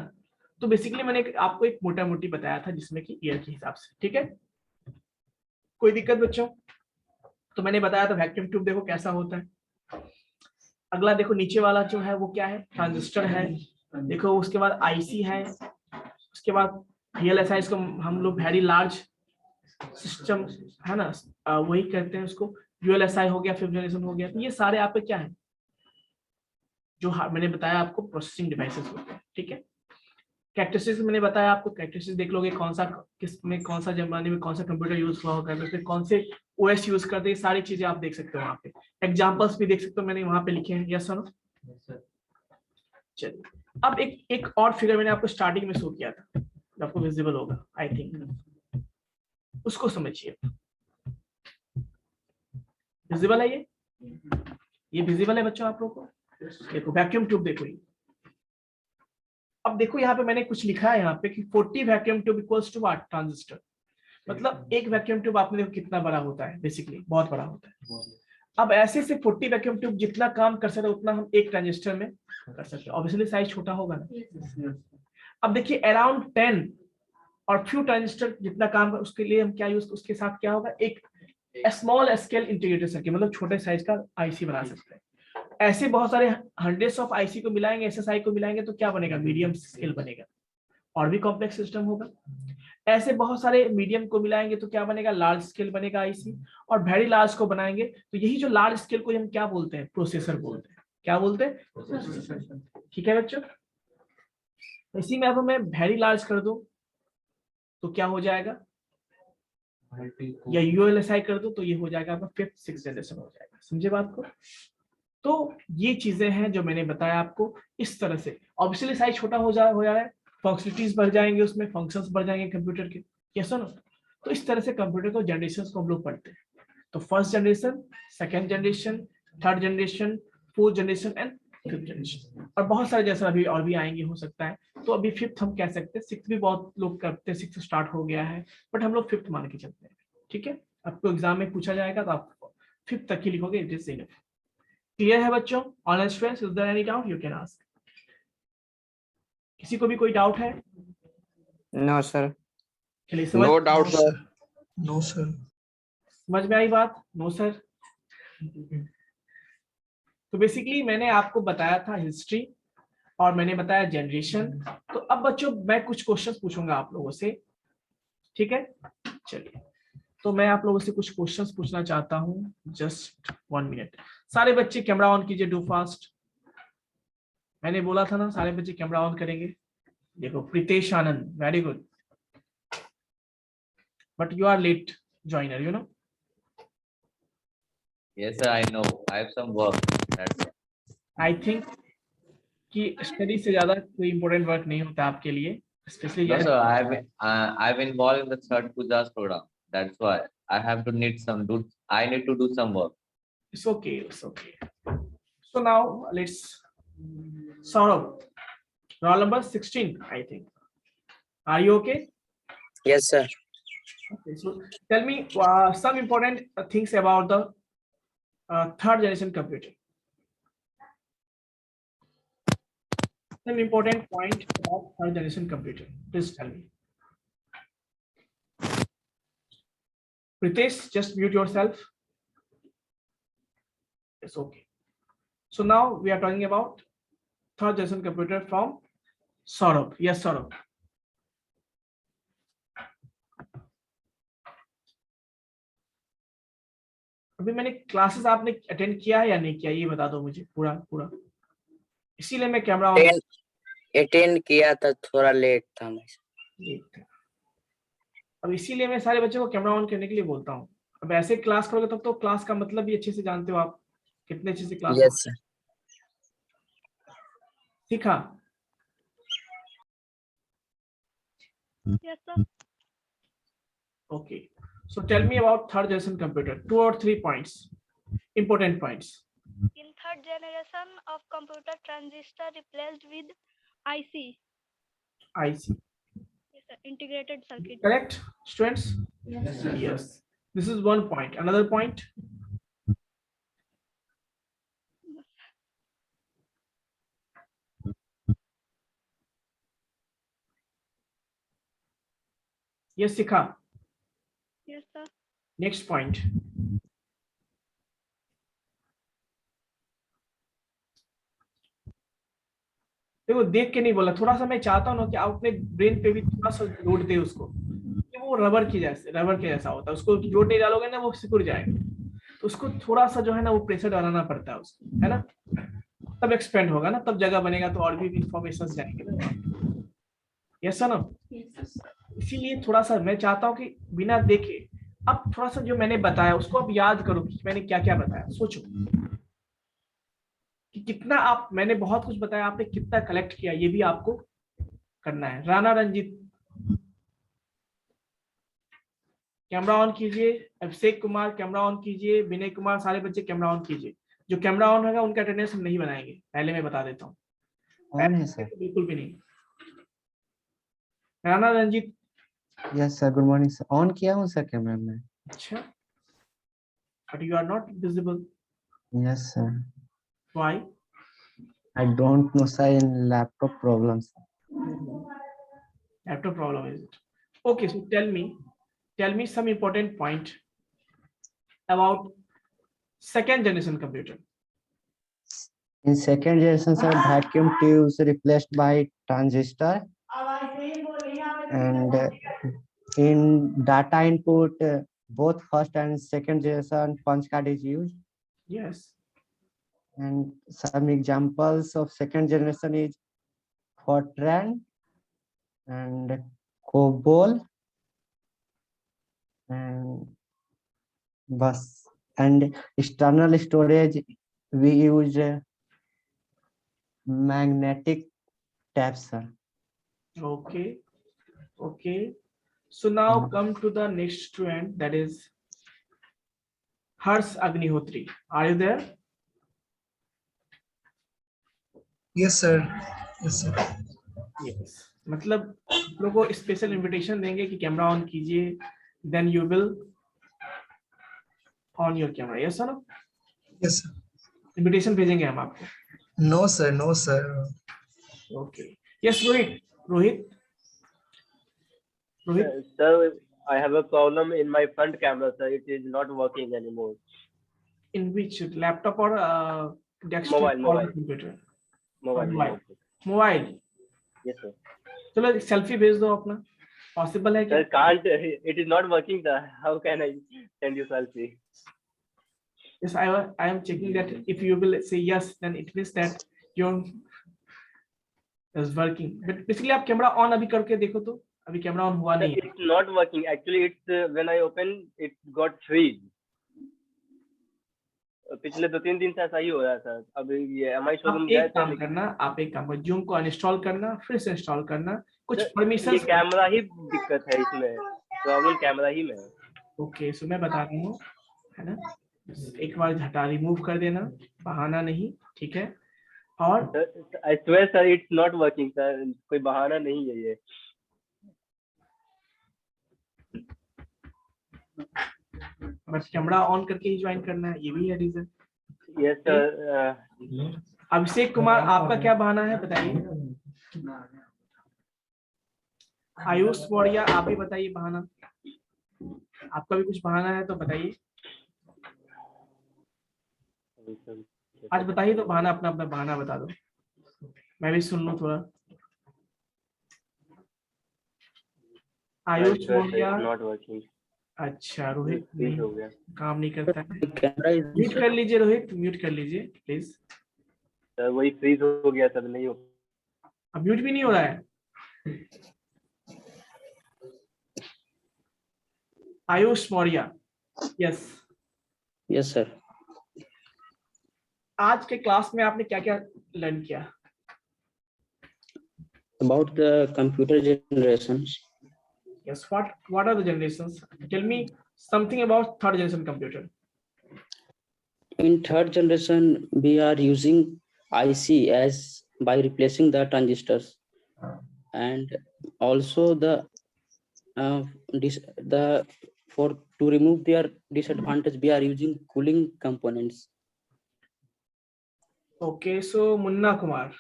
तो बेसिकली मैंने आपको एक मोटा मोटी बताया था जिसमें कि ईयर के हिसाब से, ठीक है। कोई दिक्कत बच्चों? तो मैंने बताया था वैक्यूम ट्यूब देखो कैसा होता है। अगला देखो नीचे वाला जो है वो क्या है, ट्रांजिस्टर है। देखो उसके बाद आईसी है, उसके बाद VLSI, इसको हम लोग वेरी लार्ज सिस्टम, है ना, वही कहते हैं उसको। ULSI हो गया, 5th जनरेशन हो गया। तो ये सारे आपके क्या है, जो मैंने बताया आपको प्रोसेसिंग डिवाइसेस होते हैं, ठीक है। कैरेक्टरिस्टिक्स मैंने बताया आपको, कैरेक्टरिस्टिक्स देख लोगे कौन सा किस में कौन सा जमाने में कौन सा कंप्यूटर यूज हुआ होगा, फिर कौन से OS यूज करते हैं, सारी चीजें आप देख सकते हो वहाँ पे। एग्जांपल्स भी देख सकते हो, मैंने वहाँ पे लिखे हैं, यस सर। चलिए अब एक और फिगर मैंने आपको स्टार्टिंग में शो किया था, जो आपको विजिबल होगा आई थिंक, उसको समझिए। विजिबल है ये विजिबल है बच्चों आप लोगों को? देखो वैक्यूम ट्यूब देखो ये। अब देखो यहाँ पे मैंने कुछ लिखा है यहाँ पे कि 40 vacuum tube equals to what, transistor. मतलब एक वैक्यूम ट्यूब आपने देखो कितना बड़ा होता है, बेसिकली बहुत बड़ा होता है। अब ऐसे से 40 वैक्यूम ट्यूब जितना काम कर सकते उतना हम एक ट्रांजिस्टर में कर सकते हैं। ऑब्वियसली साइज छोटा होगा ना। अब देखिए अराउंड 10 और फ्यू ट्रांजिस्टर जितना काम है उसके लिए हम क्या यूज, उसके साथ क्या होगा, एक स्मॉल स्केल इंटीग्रेटेड सर्किट, मतलब छोटे साइज का आईसी बना सकते हैं। ऐसे बहुत सारे हंड्रेड्स ऑफ आईसी को मिलाएंगे, एसएसआई को मिलाएंगे तो क्या बनेगा, मीडियम स्केल बनेगा, और भी कॉम्प्लेक्स सिस्टम होगा। ऐसे बहुत सारे मीडियम को मिलाएंगे तो क्या बनेगा, लार्ज स्केल बनेगा आईसी। और वेरी लार्ज को बनाएंगे तो यही जो लार्ज स्केल को हम क्या बोलते हैं, प्रोसेसर बोलते हैं। क्या बोलते हैं? ठीक है बच्चों। इसी में अब मैं वेरी लार्ज कर दूं तो क्या हो जाएगा, या ULSI कर दो तो ये हो जाएगा आपका 5th 6th जनरेशन हो जाएगा। समझे बात को? तो ये चीजें हैं जो मैंने बताया आपको इस तरह से। ऑब्वियसली साइज छोटा हो जा रहा है, फंक्शनलिटीज बढ़ जाएंगे, उसमें फंक्शंस बढ़ जाएंगे कंप्यूटर के, यस और नो। तो इस तरह से कंप्यूटर को जनरेशन को हम लोग पढ़ते हैं। तो first generation, second generation, third generation, fourth generation and 5th generation, और बहुत सारे जैसा अभी और भी आएंगे हो सकता है। तो अभी 5th हम कह सकते हैं, 6th भी बहुत लोग करते हैं, 6th स्टार्ट हो गया है, बट हम लोग 5th मान के चलते हैं, ठीक है। आपको एग्जाम में पूछा जाएगा तो आप 5th तक ही लिखोगे, इट इज इनफ। क्लियर है बच्चों? Online students, is there any doubt you can ask. किसी को भी कोई डाउट है? No sir. चलिए समझ, no doubt sir. No, sir. समझ में आई बात? No sir. तो बेसिकली मैंने आपको बताया था हिस्ट्री और मैंने बताया जनरेशन। तो अब बच्चों मैं कुछ क्वेश्चंस पूछूंगा आप लोगों से, ठीक है। चलिए तो मैं आप लोगों से कुछ क्वेश्चंस पूछना चाहता हूं, जस्ट 1 मिनट। सारे बच्चे कैमरा ऑन कीजिए, डू फास्ट। मैंने बोला था ना सारे बच्चे कैमरा ऑन करेंगे। देखो Pritesh Anand, very good, but you are late joiner, you know. Yes, sir, I know. I have some work. That's all. I think कि स्टडी से ज्यादा कोई इंपॉर्टेंट वर्क नहीं होता आपके लिए, specially No, sir, I've involved in the third pujas program. That's why I have to need some do. I need to do some work. it's okay, it's okay. So now let's Saurabh, roll number 16 I think. Are you okay? Yes sir. Okay, so tell me some important things about the third generation computer. Some important point about third generation computer. Please tell me. Pritesh, just mute yourself. It's okay. So now we are talking about third generation computer from Saurabh. Yes, Saurabh. अभी मैंने classes आपने attend किया है या नहीं किया, ये बता दो मुझे पूरा पूरा। इसीलिए मैं कैमरा ऑन अटेंड किया था, थोड़ा लेट था मैं। अब इसीलिए मैं सारे बच्चों को कैमरा ऑन करने के लिए बोलता हूँ। अब ऐसे क्लास करोगे तब तो क्लास का मतलब भी अच्छे से जानते हो आप, कितने अच्छे से क्लास यस सर। सीखा। Yes, sir. Okay, so tell me about third generation computer, 2 or 3 points, important points. In third generation of computer, transistor replaced with IC. IC, Yes, sir. Integrated circuit. correct students? Yes, sir. Yes, This is one point. Another point. Yes, Sikha. Yes, sir. Next point. देखो देख के नहीं बोला, थोड़ा सा मैं चाहता हूँ ना कि आप अपने ब्रेन पे भी थोड़ा सा लोड दे उसको, कि वो रबर के जैसा होता है, उसको लोड नहीं डालोगे ना वो सिकुड़ जाएगा, तो उसको थोड़ा सा जो है ना वो प्रेशर डालना पड़ता है उसको, है ना, तब एक्सपेंड होगा ना, तब जगह बनेगा, तो और भी इंफॉर्मेशन जाएंगे ना। यस ना, इसीलिए थोड़ा सा मैं चाहता हूँ कि बिना देखे अब थोड़ा सा जो मैंने बताया उसको अब याद करो कि मैंने क्या क्या बताया, सोचो कि कितना आप, मैंने बहुत कुछ बताया, आपने कितना कलेक्ट किया, ये भी आपको करना है। राणा रंजीत, कैमरा ऑन कीजिए। अभिषेक कुमार कैमरा ऑन कीजिए। विनय कुमार, सारे बच्चे कैमरा ऑन कीजिए। जो कैमरा ऑन होगा उनका अटेंडेंस हम नहीं बनाएंगे, पहले मैं बता देता हूँ। ऑन है सर। बिल्कुल भी नहीं। Rana Ranjit, yes sir, good morning sir. On किया हूँ सर कैमरा में। अच्छा, but you are not visible. Yes sir. Why? I don't know sir, in laptop problems. Laptop problem is it? Okay, so tell me some important point about second generation computer. In second generation sir, vacuum tubes replaced by transistor, and in data input both first and second generation punch card is used. Yes. And some examples of second generation is Fortran and COBOL and bus. And external storage we use magnetic tabs sir. Okay, so now come to the next student, that is Harsh Agnihotri. Are you there? Yes, sir. Yes, sir. Yes. मतलब लोगों को special invitation देंगे कि camera on कीजिए, then you will on your camera. Yes sir? Yes, sir. Invitation भेजेंगे हम आपको। No, sir. No, sir. Okay. Yes Rohit. Sir, I have a problem in my front camera, sir. It is not working anymore. In which laptop or desktop or Mobile. computer? Mobile. Mobile. Yes, sir. चलो selfie भेज दो अपना, possible है क्या? Sir, can't. It is not working, sir. How can I send you selfie? Yes, I am checking that. If you will say yes, then it means that your is working. But basically आप camera on अभी करके देखो तो, अभी camera on हुआ Sir, नहीं है। it's not working. Actually, it's when I open, it got freeze. पिछले 2-3 दिन से ऐसा ही हो रहा है सर। अब ये MI शोरूम आप एक काम करना, जूम को अनइंस्टॉल करना, फिर से इंस्टॉल करना, कुछ परमिशन। ये कैमरा ही दिक्कत है, इसमें प्रॉब्लम कैमरा ही में है। ओके, सो मैं बता रहा हूँ, है ना, एक बार हटा रिमूव कर देना, बहाना नहीं, ठीक है? और I swear sir, it's not working sir, कोई बहाना नहीं है ये। बस कैमरा ऑन करके ही ज्वाइन करना है, ये भी है reason. Yes sir. Abhishek Kumar, आपका क्या बहाना है बताइए? आयुष मौर्य, आप भी बताइए बहाना, आपका भी कुछ बहाना है तो बताइए। आज बताइए तो बहाना, अपना अपना बहाना बता दो, मैं भी सुन लूं थोड़ा। आयुष मौर्य, अच्छा रोहित नहीं, काम नहीं करता है, म्यूट कर लीजिए रोहित, म्यूट कर लीजिए प्लीज। सर वही फ्रीज हो गया सर, नहीं हो, अब म्यूट भी नहीं हो रहा है। Ayush Maurya, yes yes sir. आज के क्लास में आपने क्या क्या लर्न किया? About the computer generations. Yes, what are the generations? Tell me something about third generation computer. In third generation, we are using IC as by replacing the transistors, and also the to remove their disadvantage, we are using cooling components. Okay, so Munna Kumar.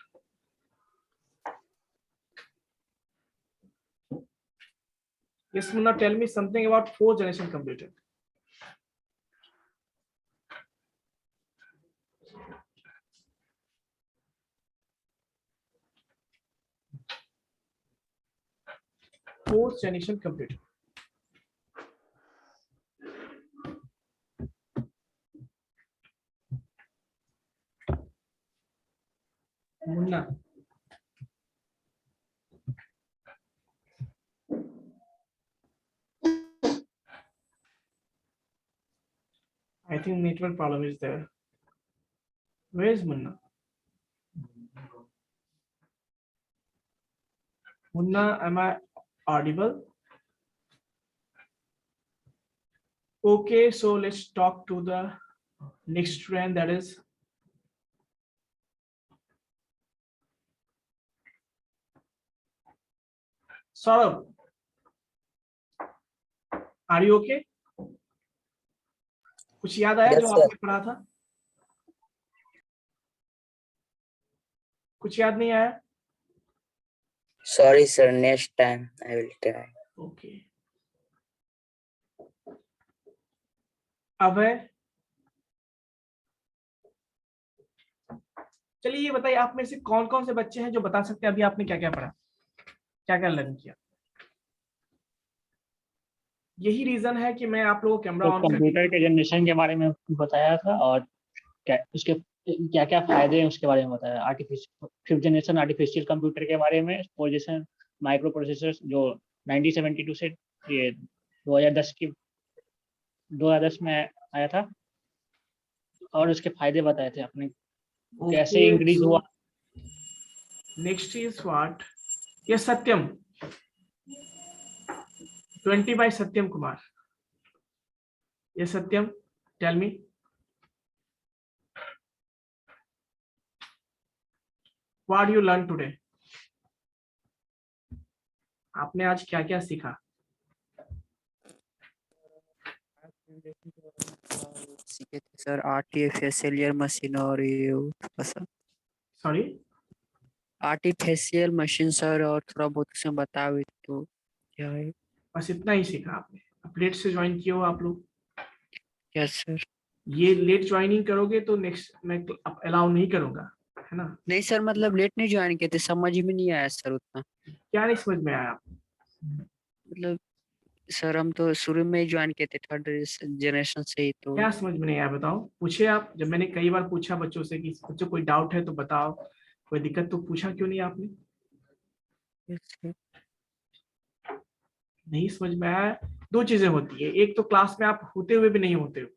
Yes, Munna, tell me something about 4th generation computer. Fourth generation computer. Munna. I think network problem is there. Where is Munna? Munna, am I audible? Okay, so let's talk to the next trend, that is Saurabh. Are you okay? कुछ याद आया Yes, जो sir. आपने पढ़ा था? कुछ याद नहीं आया? Sorry, sir. Next time I will try. Okay. अब है, चलिए ये बताइए आप में से कौन कौन से बच्चे हैं जो बता सकते हैं अभी आपने क्या क्या पढ़ा, क्या क्या लर्न किया? यही रीजन है कि मैं आप लोगों को कैमरा ऑन कंप्यूटर के जनरेशन के बारे में बताया था और उसके क्या क्या फायदे हैं उसके बारे में बताया। Artificial 5th generation artificial computer के बारे में, पोजीशन माइक्रो प्रोसेसर जो 1972 से ये 2010 में आया था, और उसके फायदे बताए थे आपने कैसे इंक्रीज हुआ। Next is what? ये सत्यम 20 by Satyam Kumar. Yes, Satyam, tell me. What do you learn today? आपने आज क्या क्या सीखा? सीखे थे सर आर्टिफिशियल मशीन और ये थोड़ा सॉरी आर्टिफिशियल मशीन सर, और थोड़ा बहुत उसमें बताओ तो क्या है। बस इतना ही सीखा आपने? अपडेट से ज्वाइन किए हो आप लोग? Yes sir. ये लेट ज्वाइनिंग करोगे तो नेक्स्ट मैं अलाउ नहीं करूंगा, है ना? नहीं सर, मतलब लेट नहीं ज्वाइन किए थे, समझ में नहीं आया सर उतना। क्या नहीं समझ में आया? मतलब सर हम तो शुरू में ही ज्वाइन किए थे 3rd जनरेशन से ही, तो क्या समझ में नहीं आया बताओ? पूछे आप, जब मैंने कई बार पूछा बच्चों से कि बच्चों कोई डाउट है तो बताओ, कोई दिक्कत, तो पूछा क्यों नहीं आपने? yes, sir। नहीं समझ में आया? दो चीजें होती है, एक तो क्लास में आप होते हुए भी नहीं होते हो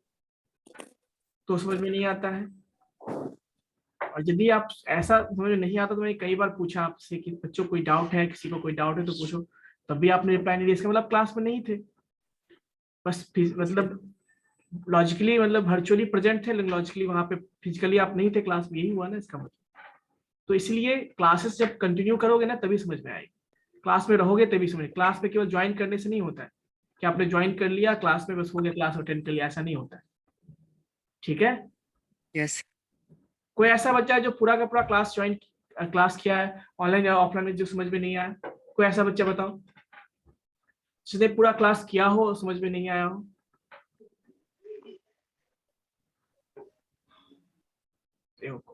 तो समझ में नहीं आता है, और यदि आप ऐसा समझ में नहीं आता तो मैंने कई बार पूछा आपसे कि बच्चों कोई डाउट है, किसी को कोई डाउट है तो पूछो, तब भी आपने रिप्लाई नहीं दिया, इसका मतलब क्लास में नहीं थे, बस मतलब लॉजिकली मतलब वर्चुअली प्रेजेंट थे लेकिन लॉजिकली वहां पे फिजिकली आप नहीं थे क्लास में, यही हुआ ना इसका मतलब। तो इसलिए क्लासेस जब कंटिन्यू करोगे ना तभी समझ में आएगी, क्लास में रहोगे तभी समझ। क्लास में केवल ज्वाइन करने से नहीं होता है कि आपने ज्वाइन कर लिया क्लास में बस हो गया, क्लास अटेंड कर लिया, ऐसा नहीं होता है, ठीक है? यस। कोई ऐसा बच्चा है जो पूरा का पूरा क्लास किया है ऑनलाइन या ऑफलाइन में, जो समझ में नहीं आया? कोई ऐसा बच्चा बताओ जिसने पूरा क्लास किया हो और समझ में नहीं आया हो?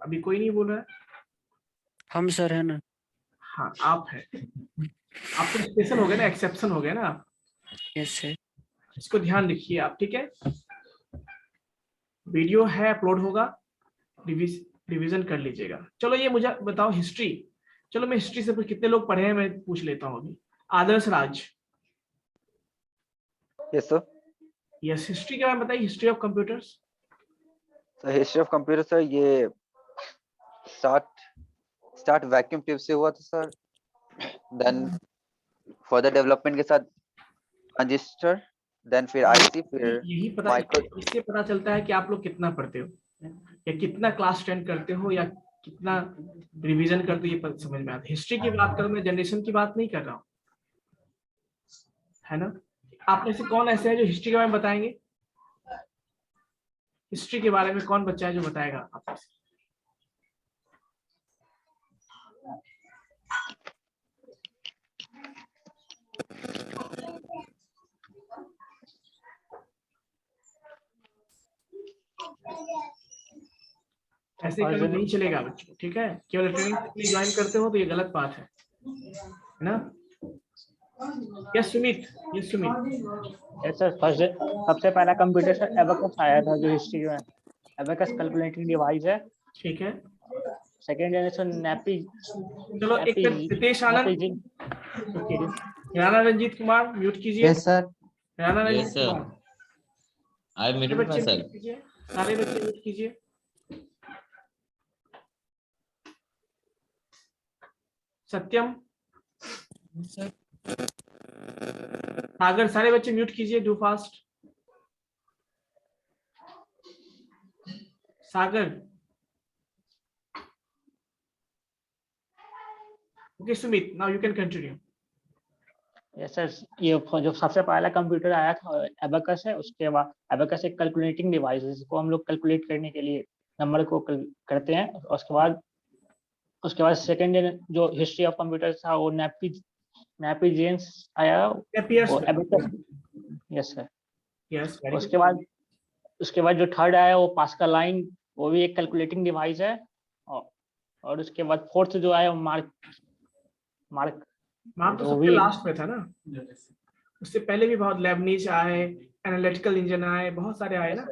अभी कोई नहीं बोल रहा है। हम सर है ना? हाँ आप है, आप तो स्पेशल हो गए ना, एक्सेप्शन हो गए ना आप। Yes sir. इसको ध्यान रखिए आप, ठीक है? वीडियो है, अपलोड होगा, रिवीजन कर लीजिएगा। चलो ये मुझे बताओ हिस्ट्री, चलो मैं हिस्ट्री से कितने लोग पढ़े हैं मैं पूछ लेता हूँ अभी। Adarsh Raj. Yes sir. Yes, history के बारे में बताइए, history of computers. Sir history of computer sir ये स्टार्ट वैक्यूम ट्यूब से हुआ था सर, देन फर्दर डेवलपमेंट के साथ ट्रांजिस्टर, देन फिर आईसी, फिर यही पता, इससे पता चलता है कि आप लोग कितना पढ़ते हो या कितना क्लास अटेंड करते हो या कितना रिवीजन करते हो, ये समझ में आता है। हिस्ट्री की बात करूं मैं, जनरेशन की बात नहीं कर रहा हूँ, है ना? आप में से कौन ऐसे है जो हिस्ट्री के बारे में बताएंगे? हिस्ट्री के बारे में कौन बच्चा है जो बताएगा आप में से? ऐसे कभी नहीं चलेगा बच्चों, ठीक है? केवल ट्रेनिंग के लिए ज्वाइन करते हो तो ये गलत बात है ना? Yes Sumit, yes Sumit. Sir first सबसे पहला कंप्यूटर सर एबेकस आया था जो हिस्ट्री में। एबेकस कैलकुलेटिंग डिवाइस है, ठीक है। सेकेंड जनरेशन नैपी। चलो एक रितेश आनंद, राणा रंजीत कुमार म्यूट कीजिए। Yes sir. Rana Yes, Ranjit sir. Kumar, I सारे muted बच्चे myself. म्यूट कीजिए, सारे बच्चे म्यूट कीजिए। सत्यम, सागर, सारे बच्चे म्यूट कीजिए, do fast. Sagar, okay Sumit, now you can continue. Yes sir, ये जो सबसे पहला कंप्यूटर आया था एबेकस है। उसके बाद एबेकस एक कैलकुलेटिंग डिवाइस है जिसको हम लोग कैलकुलेट करने के लिए नंबर को करते हैं। उसके बाद सेकेंड जो हिस्ट्री ऑफ कंप्यूटर था वो नैपी जेम्स आया, वो एबेकस। Yes sir. यस, उसके बाद जो थर्ड आया वो पास्कल लाइन, वो भी एक कैलकुलेटिंग डिवाइस है। और उसके बाद फोर्थ जो आया मार्क तो सबसे लास्ट में था ना, उससे पहले भी बहुत लेबनीज आए, एनालिटिकल इंजन आए, बहुत सारे आए ना,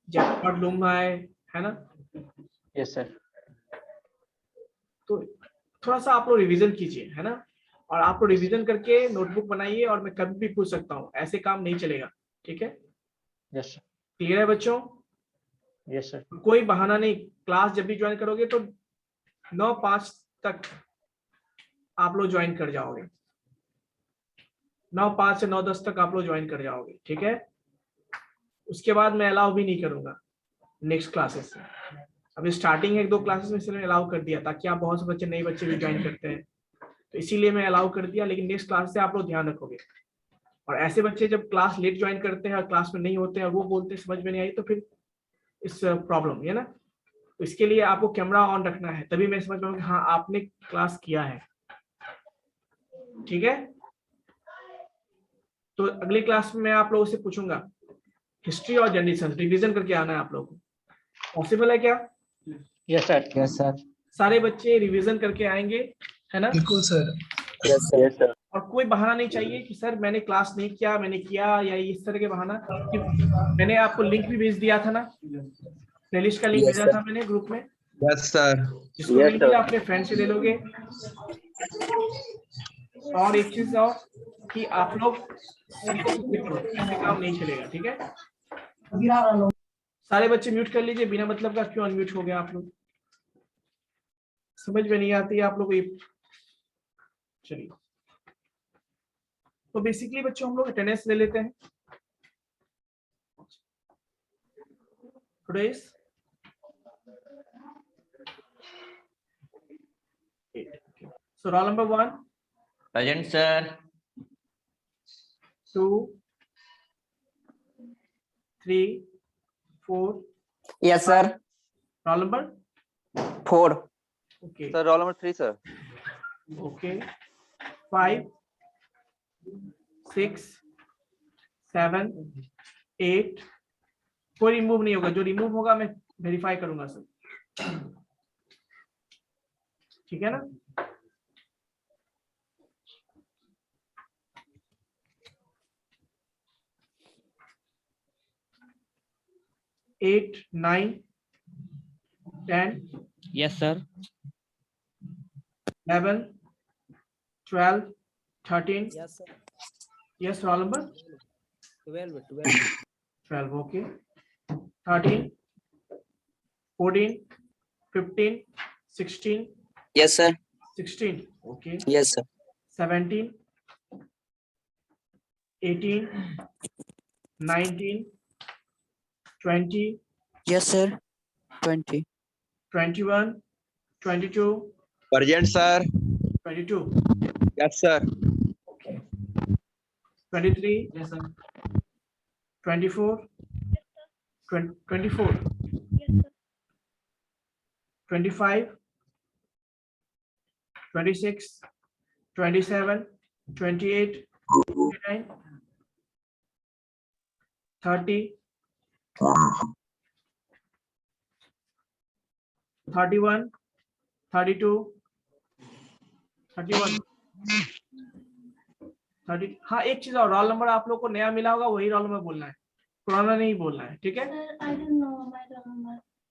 जैकपॉट लूम आए, है ना? Yes sir. तो थोड़ा सा आप लोग रिवीजन कीजिए, है ना? और आप लोग रिवीजन करके नोटबुक बनाइए, और मैं कभी भी पूछ सकता हूँ, ऐसे काम नहीं चलेगा, ठीक है? Yes sir. क्लियर है बच्चों? Yes sir. कोई बहाना नहीं, क्लास जब भी ज्वाइन करोगे तो 9:05 तक आप लोग ज्वाइन कर जाओगे, 9:05 से 9:10 तक आप लोग ज्वाइन कर जाओगे, ठीक है? उसके बाद मैं अलाउ भी नहीं करूंगा नेक्स्ट क्लासेस से। अभी स्टार्टिंग है 2 क्लासेस में, इसलिए अलाउ कर दिया ताकि आप बहुत से बच्चे नए बच्चे भी ज्वाइन करते हैं, तो इसीलिए मैं अलाउ कर दिया। लेकिन नेक्स्ट क्लास से आप लोग ध्यान रखोगे। और ऐसे बच्चे जब क्लास लेट ज्वाइन करते हैं और क्लास में नहीं होते हैं और वो बोलते हैं समझ में नहीं आई, तो फिर इस प्रॉब्लम है ना। तो इसके लिए आपको कैमरा ऑन रखना है, तभी मैं समझ पाऊंगा हाँ आपने क्लास किया है, ठीक है? तो अगली क्लास में मैं आप लोगों से पूछूंगा हिस्ट्री और जनरेशन रिवीजन करके आना है आप लोगों को। पॉसिबल है क्या? Yes sir. Yes sir. सारे बच्चे रिवीजन करके आएंगे, है ना? बिल्कुल सर। Yes sir. और कोई बहाना नहीं चाहिए कि सर मैंने क्लास नहीं किया, मैंने किया, या इस तरह के बहाना। मैंने आपको लिंक भी भेज दिया था ना, प्लेलिस्ट का लिंक भेजा था मैंने ग्रुप में। Yes sir. जिसको नहीं मिला अपने फ्रेंड से ले लोगे। और एक चीज और कि आप लोग ऐसे काम नहीं चलेगा, ठीक है? सारे बच्चे म्यूट कर लीजिए, बिना मतलब का क्यों अनम्यूट हो गया आप लोग? समझ में नहीं आती है आप लोग ये। चलिए, तो बेसिकली बच्चों हम लोग अटेंडेंस ले लेते हैं। Today's so roll number 1, Present, sir. 2, 3, 4. Yes sir. Roll number 4. okay. Sir, roll number 3 sir. Okay. 5, 6, 7, 8. कोई रिमूव नहीं होगा, जो रिमूव होगा मैं वेरीफाई करूंगा सर, ठीक है ना? Eight, 9, 10. Yes, sir. 11, 12, 13. Yes sir. Yes, roll number 12. Okay. 13, 14, 15, 16. Yes sir. 16. Okay. Yes sir. 17, 18, 19, 20. Yes, sir. 20. 21, 22, Present sir. 22. Yes sir. Okay. 23, 24, 24, 25, 26, 27, 28, 29, 30, 31, 32, 31, 30। हाँ, एक चीज और, रोल नंबर आप लोग को नया मिला होगा, वही रोल नंबर बोलना है, पुराना नहीं बोलना है, ठीक है?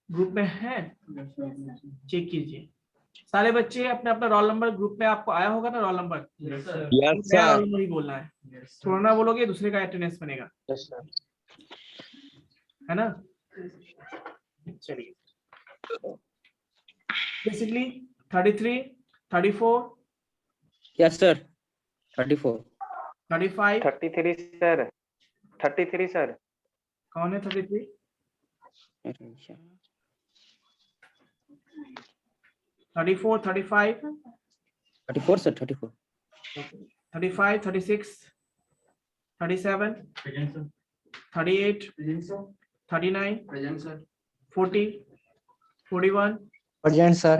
ग्रुप में है, चेक कीजिए सारे बच्चे अपने अपना रोल नंबर। ग्रुप में आपको आया होगा ना रोल नंबर? नया रोल नंबर ही बोलना है, पुराना बोलोगे दूसरे का अटेंडेंस बनेगा, है ना? चलिए, basically 33, 34, Yes, sir. 34. 35, 33 sir, 33 sir. कौन है 33? 34, 35, 34, sir. 34. 35, 36, 37, 38, 39, 40, 41, Present, sir.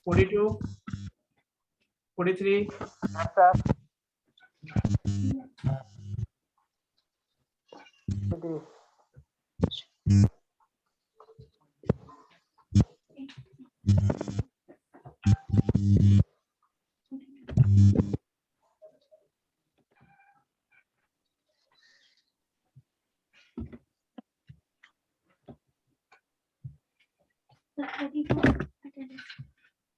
42, 43,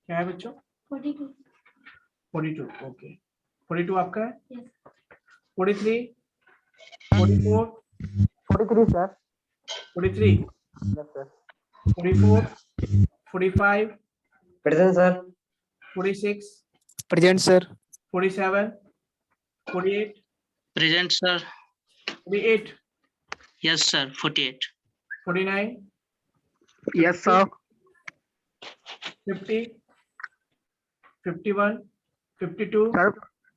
क्या है बच्चों? 42, ओके। 42 आपका है? 43, 44, 43 sir. 43, 44, 45, present sir. 46, present sir. 47, 48, present sir. 48, yes sir. 48। 49, yes sir. 50, 51, 52,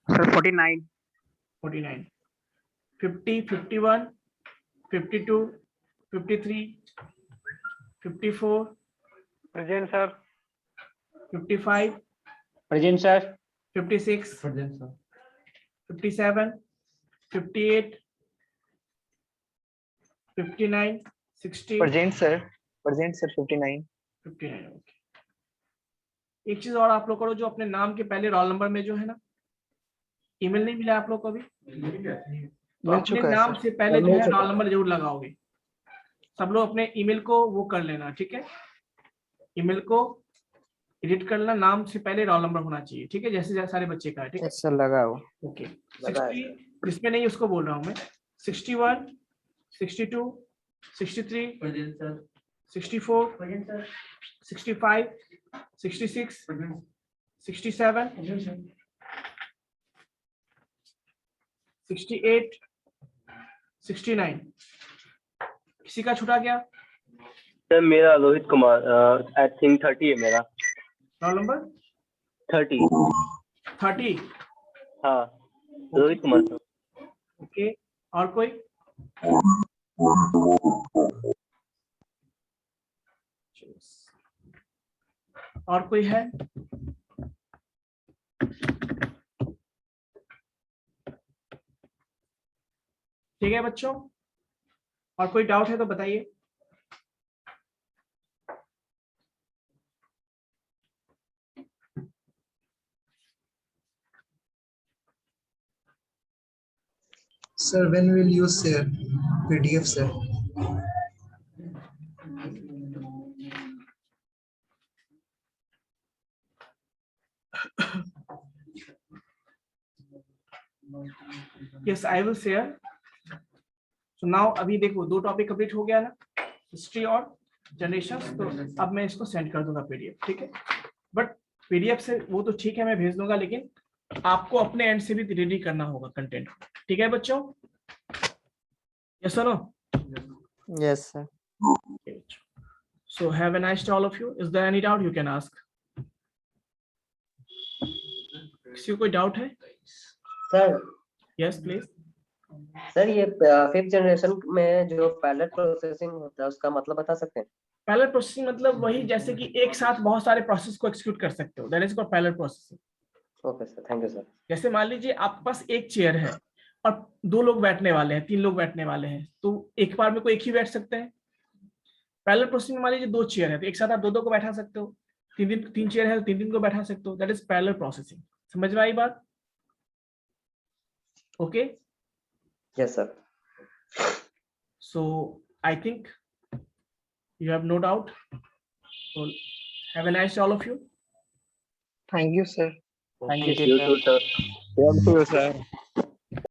sir 49। 49, 50, 51, 52, 53, 54, present sir. 55, present sir. 56, 57, 58, 59, 60, present sir. Present sir 59। 59, okay. एक चीज और आप लोग करो, जो अपने नाम के पहले रोल नंबर में जो है ना, ईमेल नहीं मिला आप लोग को अभी, तो अपने नाम से पहले जो है रोल नंबर जरूर लगाओगे। सब लोग अपने ईमेल को वो कर लेना, ठीक है? ईमेल को एडिट करना, नाम से पहले रोल नंबर होना चाहिए, ठीक है? जैसे सारे बच्चे का है, ठीक है सर लगाओ। ओके। 60 जिसमें नहीं उसको बोल रहा हूँ मैं। 61, 62, 63, 64, 65, 66, 67, 68, 69। किसी का छूटा गया? सर मेरा रोहित कुमार, आई थिंक 30 है मेरा। Roll number 30। 30, हाँ रोहित कुमार सर। ओके। और कोई? और कोई है? ठीक है बच्चों, और कोई डाउट है तो बताइए। Sir, when will you share PDF, sir? Yes, I will share. So now अभी देखो, 2 टॉपिक कंप्लीट हो गया ना, हिस्ट्री और जनरेशंस। तो अब मैं इसको सेंड कर दूंगा पीडीएफ, ठीक है? बट पीडीएफ से वो तो ठीक है, मैं भेज दूंगा, लेकिन आपको अपने एंड से भी रेडी करना होगा कंटेंट, ठीक है बच्चों? यस और no? Yes sir. So have a nice day all of you. Is there any doubt you can ask? किसी को कोई डाउट है? Sir, Yes, please. सर ये 5th जनरेशन में जो पैरेलल प्रोसेसिंग होता है उसका मतलब बता सकते हैं? पैरेलल प्रोसेसिंग मतलब वही जैसे कि एक साथ बहुत सारे प्रोसेस को एक्सिक्यूट कर सकते हो, that is called parallel processing. Okay sir, thank you sir. जैसे मान लीजिए आपके पास एक चेयर है और 2 लोग बैठने वाले हैं, 3 लोग बैठने वाले हैं, तो एक बार में कोई एक ही बैठ सकते हैं। पैरेलल प्रोसेसिंग में मान लीजिए 2 चेयर है तो एक साथ आप 2 को बैठा सकते हो, 3 चेयर है तो 3 को बैठा सकते हो, दैट इज पैरेलल प्रोसेसिंग। समझ में आई बात? Okay, yes sir. so I think you have no doubt, so have a nice day all of you. Thank you, sir. Thank You too, sir. Thank you, sir.